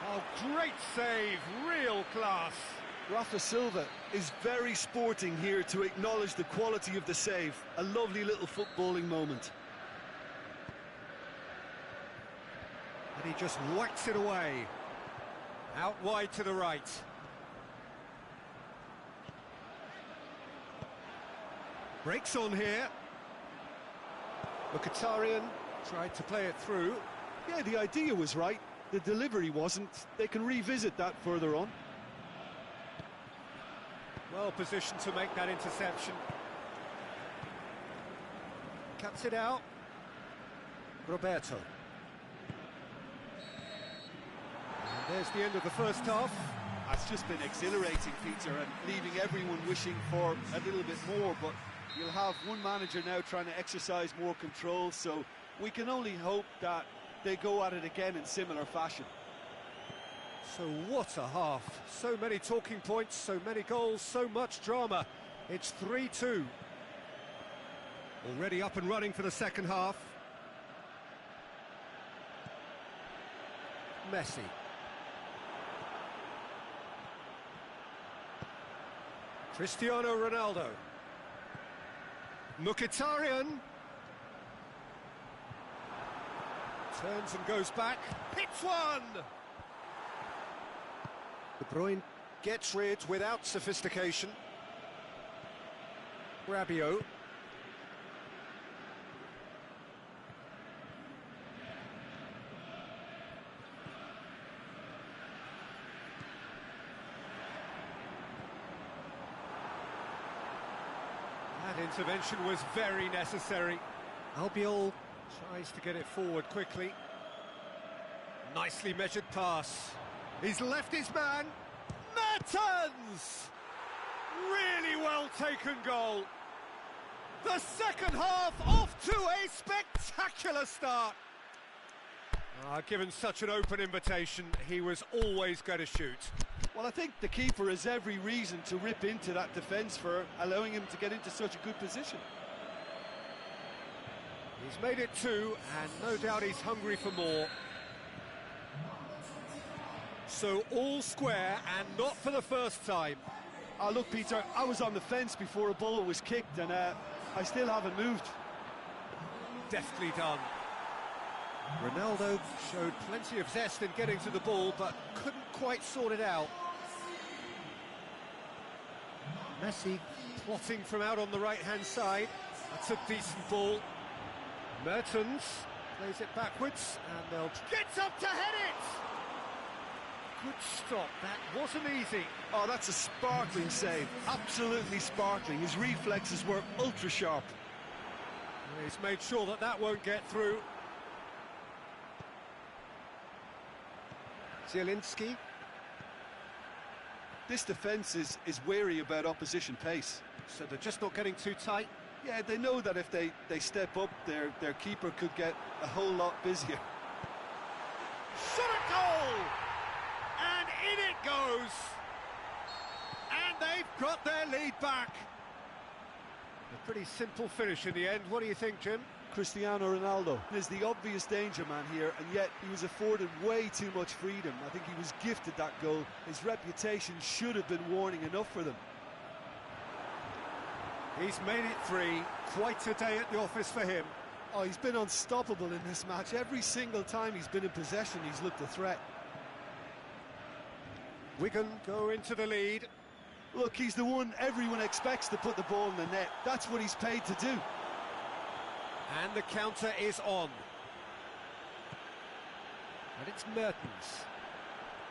Oh, great save, real class. Rafa Silva is very sporting here to acknowledge the quality of the save. A lovely little footballing moment. And he just whacks it away. Out wide to the right. Breaks on here. Mkhitaryan tried to play it through. Yeah, the idea was right. The delivery wasn't. They can revisit that further on. Well positioned to make that interception. Cuts it out. Roberto. And there's the end of the first half. It's just been exhilarating, Peter, and leaving everyone wishing for a little bit more, but you'll have one manager now trying to exercise more control, so we can only hope that they go at it again in similar fashion. So what a half. So many talking points, so many goals, so much drama. It's 3-2. Already up and running for the second half. Messi. Cristiano Ronaldo. Mkhitaryan. Turns and goes back. Hits one! De Bruyne gets rid without sophistication. Rabiot. That intervention was very necessary. Albiol tries to get it forward quickly. Nicely measured pass. He's left his man. Mertens! Really well taken goal. The second half off to a spectacular start. Given such an open invitation, he was always going to shoot. Well, I think the keeper has every reason to rip into that defence for allowing him to get into such a good position. He's made it 2, and no doubt he's hungry for more. So all square, and not for the first time. Look, Peter, I was on the fence before a ball was kicked, and I still haven't moved. Deftly done. Ronaldo showed plenty of zest in getting to the ball, but couldn't quite sort it out. Messi plotting from out on the right-hand side. That's a decent ball. Mertens plays it backwards, and they'll... Gets up to head it! Good stop, that wasn't easy. Oh, that's a sparkling save, absolutely sparkling. His reflexes were ultra sharp. He's made sure that that won't get through. Zielinski. This defence is wary about opposition pace. So they're just not getting too tight? Yeah, they know that if they step up, their keeper could get a whole lot busier. Shot a goal! And in it goes! And they've got their lead back. A pretty simple finish in the end. What do you think, Jim? Cristiano Ronaldo is the obvious danger man here, and yet he was afforded way too much freedom. I think he was gifted that goal. His reputation should have been warning enough for them. He's made it 3. Quite a day at the office for him. Oh, he's been unstoppable in this match. Every single time he's been in possession, he's looked a threat. Wigan go into the lead. Look, he's the one everyone expects to put the ball in the net. That's what he's paid to do. And the counter is on. And it's Mertens.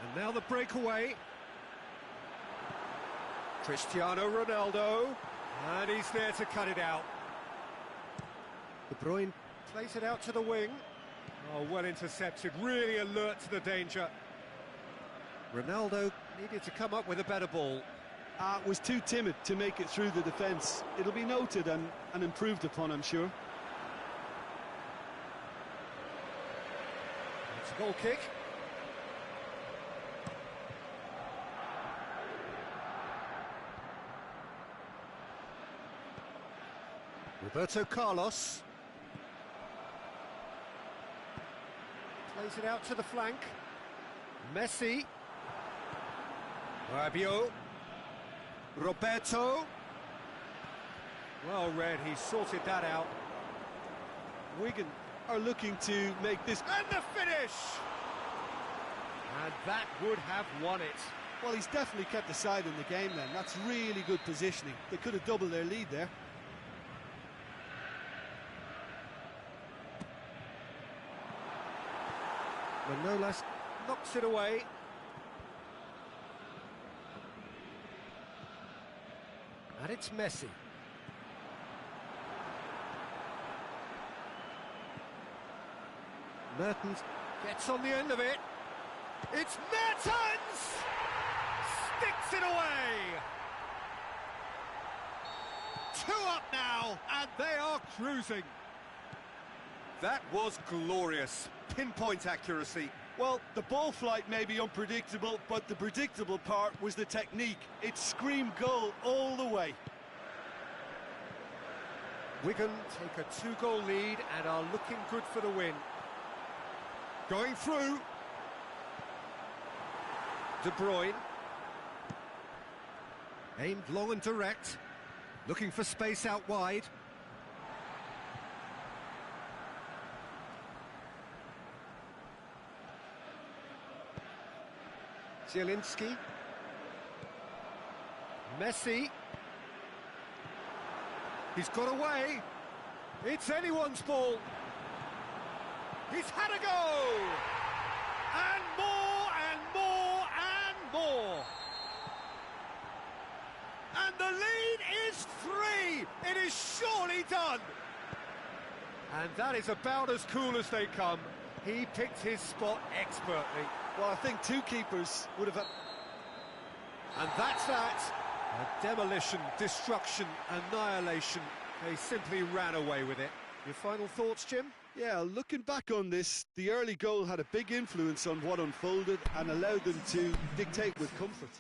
And now the breakaway. Cristiano Ronaldo, and he's there to cut it out. De Bruyne plays it out to the wing. Oh, well intercepted, really alert to the danger. Ronaldo needed to come up with a better ball. Was too timid to make it through the defence. It'll be noted and improved upon, I'm sure. It's a goal kick. Roberto Carlos. Plays it out to the flank. Messi. Rabiot. Roberto. Well read, he sorted that out. Wigan are looking to make this... And the finish! And that would have won it. Well, he's definitely kept the side in the game then. That's really good positioning. They could have doubled their lead there. Manolas knocks it away. And it's Messi. Mertens gets on the end of it. It's Mertens! Sticks it away! 2 up now, and they are cruising. That was glorious. Pinpoint accuracy. Well, the ball flight may be unpredictable, but the predictable part was the technique. It screamed goal all the way. Wigan take a 2-goal lead and are looking good for the win. Going through. De Bruyne. Aimed long and direct. Looking for space out wide. Zielinski. Messi. He's got away. It's anyone's ball. He's had a go. And more and more and more. And the lead is 3. It is surely done. And that is about as cool as they come. He picked his spot expertly. Well, I think 2 keepers would have... And that's that. A demolition, destruction, annihilation. They simply ran away with it. Your final thoughts, Jim? Yeah, looking back on this, the early goal had a big influence on what unfolded and allowed them to dictate with comfort.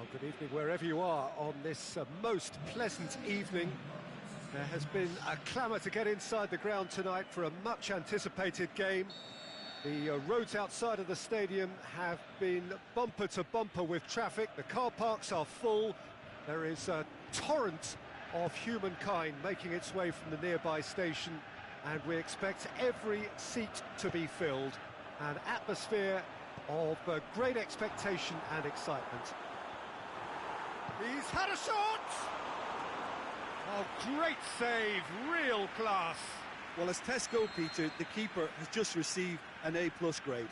Well, good evening wherever you are on this most pleasant evening. There has been a clamour to get inside the ground tonight for a much anticipated game. The roads outside of the stadium have been bumper to bumper with traffic. The car parks are full. There is a torrent of humankind making its way from the nearby station, and we expect every seat to be filled. An atmosphere of great expectation and excitement. He's had a shot! Oh, great save, real class. Well, as tests go, Peter, the keeper has just received an A+ grade.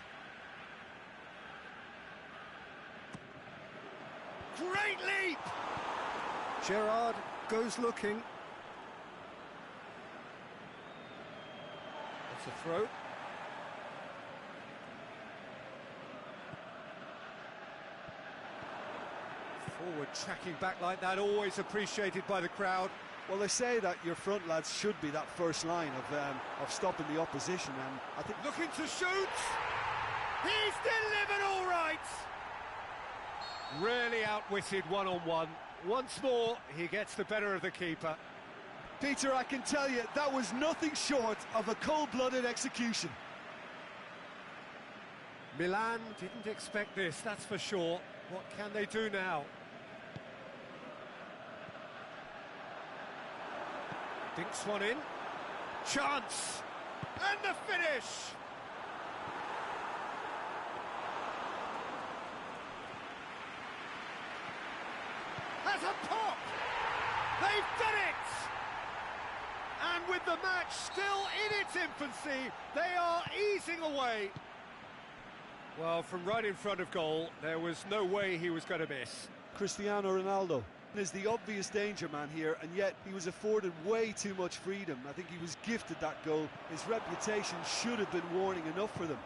Great leap! Gerrard goes looking. It's a throw. Forward tracking back like that, always appreciated by the crowd. Well, they say that your front lads should be that first line of stopping the opposition, and I think... Looking to shoot! He's delivered all right! Really outwitted one-on-one. Once more, he gets the better of the keeper. Peter, I can tell you, that was nothing short of a cold-blooded execution. Milan didn't expect this, that's for sure. What can they do now? Dinks one in. Chance! And the finish! Has a pop! They've done it! And with the match still in its infancy, they are easing away. Well, from right in front of goal, there was no way he was going to miss. Cristiano Ronaldo is the obvious danger man here, and yet he was afforded way too much freedom. I think he was gifted that goal. His reputation should have been warning enough for them.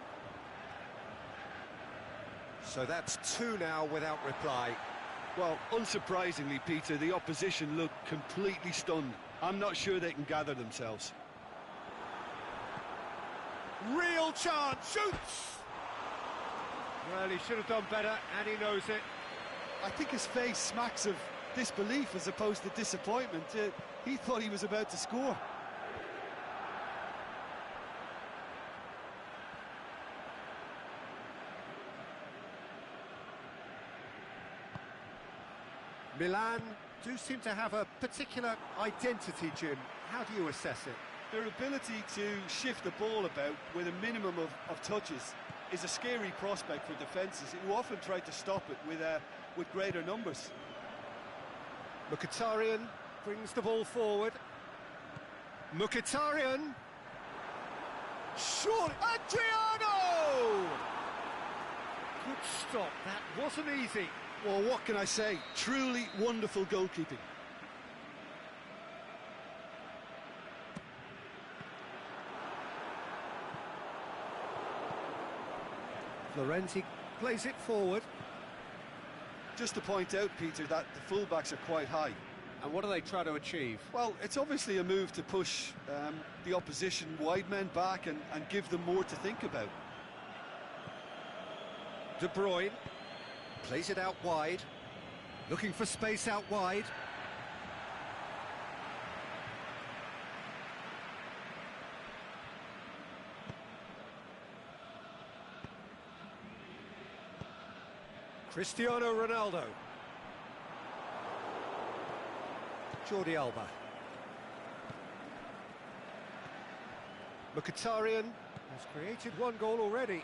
So that's two now without reply. Well, unsurprisingly, Peter, the opposition looked completely stunned. I'm not sure they can gather themselves. Real chance, shoots! Well, he should have done better, and he knows it. I think his face smacks of disbelief as opposed to disappointment. He thought he was about to score. Milan do seem to have a particular identity, Jim. How do you assess it? Their ability to shift the ball about with a minimum of touches is a scary prospect for defences who often try to stop it with greater numbers. Mkhitaryan brings the ball forward. Mkhitaryan! Short! Adriano! Good stop, that wasn't easy. Well, what can I say? Truly wonderful goalkeeping. Florenzi plays it forward. Just to point out, Peter, that the fullbacks are quite high. And what do they try to achieve? Well, it's obviously a move to push the opposition wide men back and give them more to think about. De Bruyne plays it out wide, looking for space out wide. Cristiano Ronaldo. Jordi Alba. Mkhitaryan has created one goal already.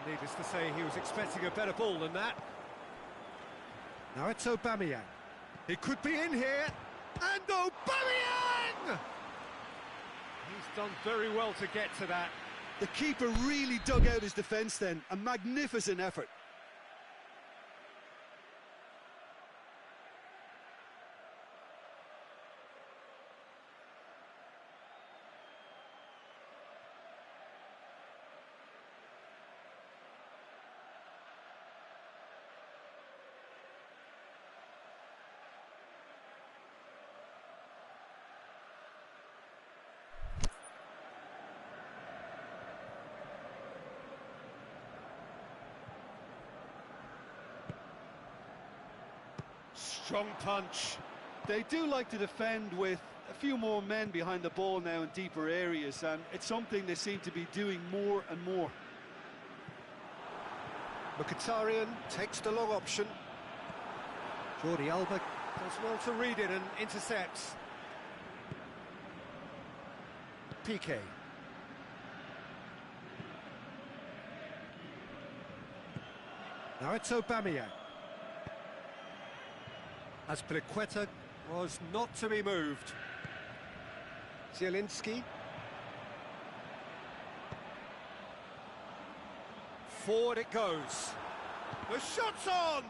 Needless to say, he was expecting a better ball than that. Now it's Aubameyang. It could be in here, and Aubameyang! He's done very well to get to that. The keeper really dug out his defence then, a magnificent effort. Strong punch. They do like to defend with a few more men behind the ball now in deeper areas, and it's something they seem to be doing more and more. Mkhitaryan takes the long option. Jordi Alba does well to read it and intercepts. Piqué. Now it's Aubameyang. Azpilicueta was not to be moved. Zielinski. Forward it goes. The shot's on!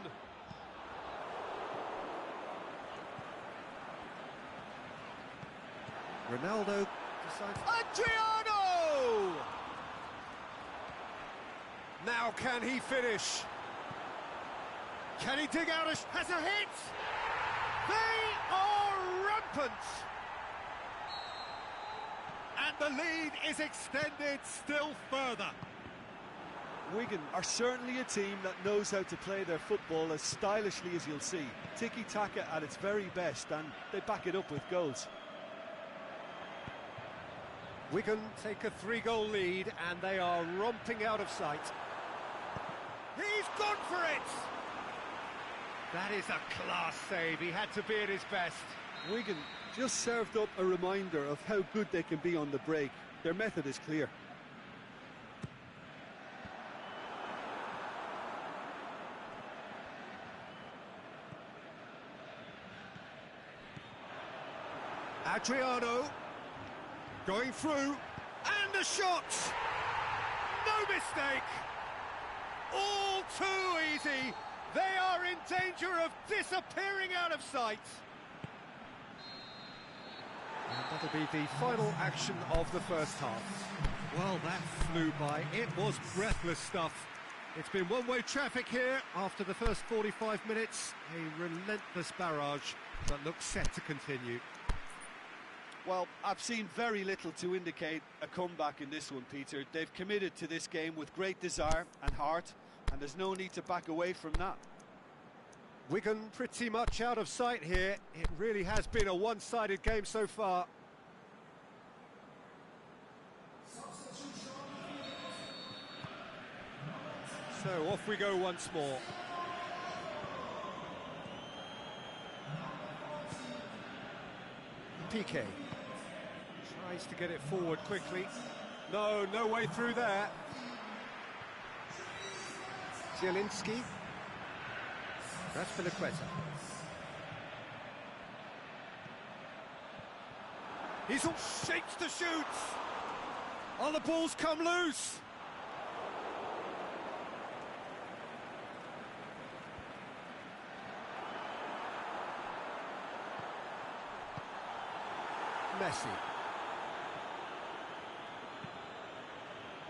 Ronaldo decides... Adriano! Now can he finish? Can he dig out has a hit? They are rampant! And the lead is extended still further. Wigan are certainly a team that knows how to play their football as stylishly as you'll see. Tiki-taka at its very best, and they back it up with goals. Wigan take a 3-goal lead, and they are romping out of sight. He's gone for it! That is a class save. He had to be at his best. Wigan just served up a reminder of how good they can be on the break. Their method is clear. Adriano going through, and a shot! No mistake! All too easy! They are in danger of disappearing out of sight! And that'll be the final action of the first half. Well, that flew by. It was breathless stuff. It's been one-way traffic here after the first 45 minutes. A relentless barrage that looks set to continue. Well, I've seen very little to indicate a comeback in this one, Peter. They've committed to this game with great desire and heart, and there's no need to back away from that. Wigan pretty much out of sight here. It really has been a one-sided game so far. So off we go once more. Piqué tries to get it forward quickly. No way through there. Zielinski. Azpilicueta. He's all shapes to shoot. Oh, the ball's come loose. Messi.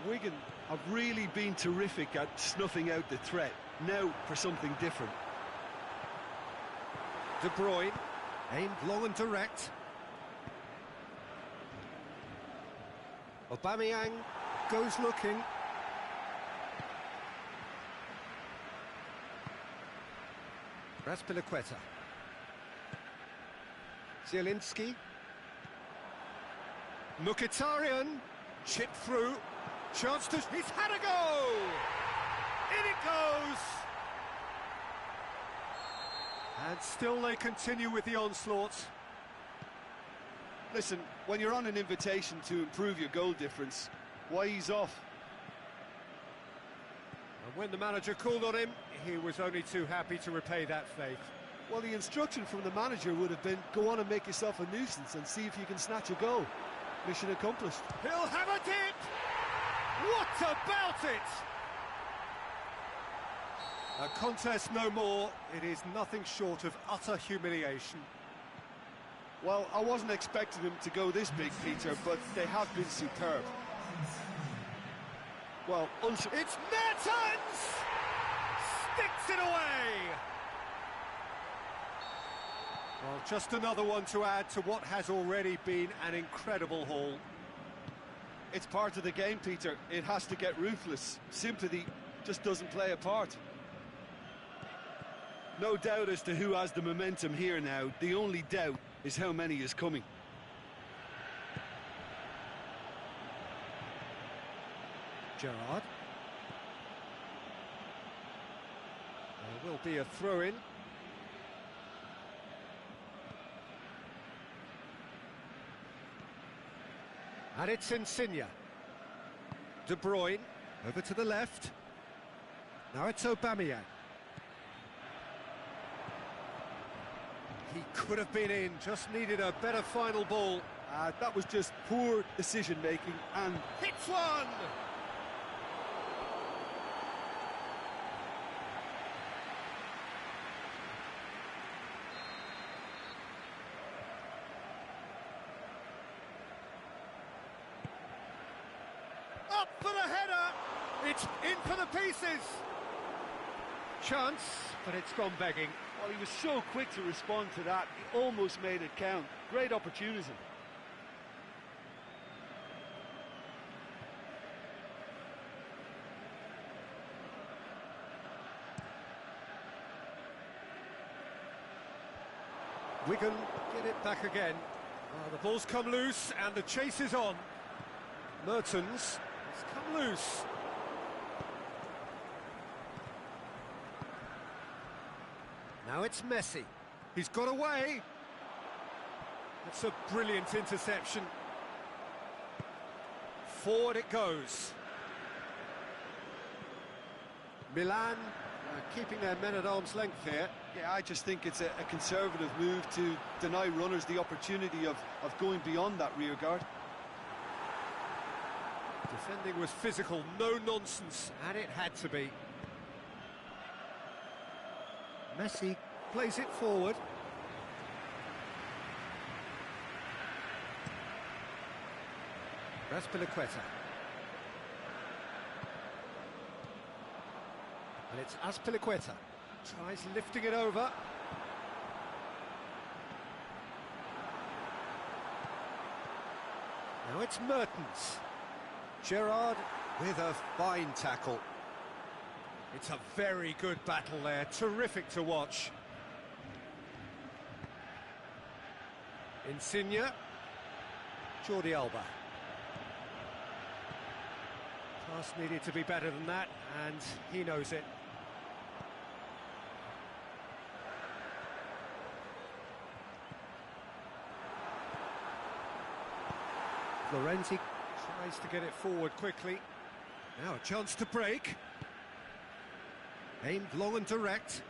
Wigan have really been terrific at snuffing out the threat. Now for something different. De Bruyne, aimed long and direct. Aubameyang goes looking. Azpilicueta. Zielinski. Mkhitaryan, chipped through, chance to... He's had a go! In it goes! And still they continue with the onslaught. Listen, when you're on an invitation to improve your goal difference, why ease off? And when the manager called on him, he was only too happy to repay that faith. Well, the instruction from the manager would have been, go on and make yourself a nuisance and see if you can snatch a goal. Mission accomplished. He'll have a dip! What about it? A contest no more. It is nothing short of utter humiliation. Well, I wasn't expecting them to go this big, Peter, but they have been superb. Well, it's Mertens! Sticks it away! Well, just another one to add to what has already been an incredible haul. It's part of the game, Peter. It has to get ruthless. Sympathy just doesn't play a part. No doubt as to who has the momentum here now. The only doubt is how many is coming. Gerrard. There will be a throw-in. And it's Insigne. De Bruyne, over to the left. Now it's Aubameyang. He could have been in, just needed a better final ball. That was just poor decision-making and hits one! Up for the header! It's in for the pieces! Chance, but it's gone begging. Well, he was so quick to respond to that, he almost made it count. Great opportunism. Wigan get it back again. The ball's come loose and the chase is on. Mertens has come loose. Now it's Messi. He's got away. That's a brilliant interception. Forward it goes. Milan keeping their men at arm's length here. Yeah, I just think it's a conservative move to deny runners the opportunity of going beyond that rear guard. Defending was physical, no nonsense, and it had to be. Messi plays it forward. Azpilicueta. And it's Azpilicueta. Tries lifting it over. Now it's Mertens. Gerrard with a fine tackle. It's a very good battle there, terrific to watch. Insigne. Jordi Alba. Pass needed to be better than that, and he knows it. Florenzi tries to get it forward quickly. Now a chance to break. Aimed long and direct.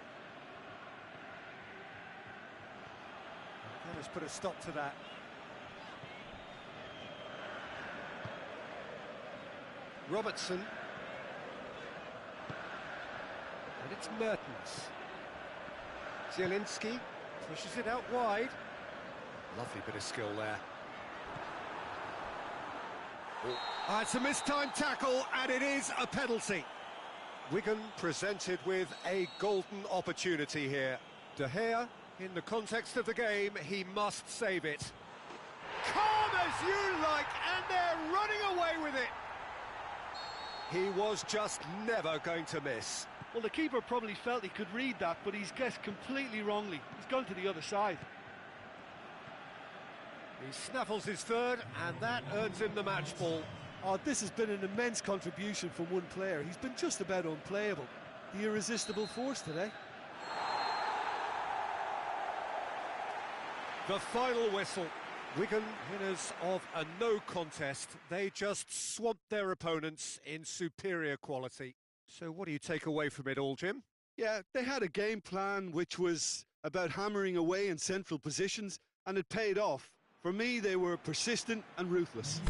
That has put a stop to that. Robertson. And it's Mertens. Zielinski pushes it out wide. Lovely bit of skill there. It's a mistimed tackle, and it is a penalty. Wigan presented with a golden opportunity here. De Gea, in the context of the game, he must save it. Calm as you like, and they're running away with it. He was just never going to miss. Well, the keeper probably felt he could read that, but he's guessed completely wrongly. He's gone to the other side. He snaffles his third, and that earns him the match ball. Oh, this has been an immense contribution from one player. He's been just about unplayable. The irresistible force today. The final whistle. Wigan, winners of a no contest. They just swamped their opponents in superior quality. So what do you take away from it all, Jim? Yeah, they had a game plan which was about hammering away in central positions, and it paid off. For me, they were persistent and ruthless.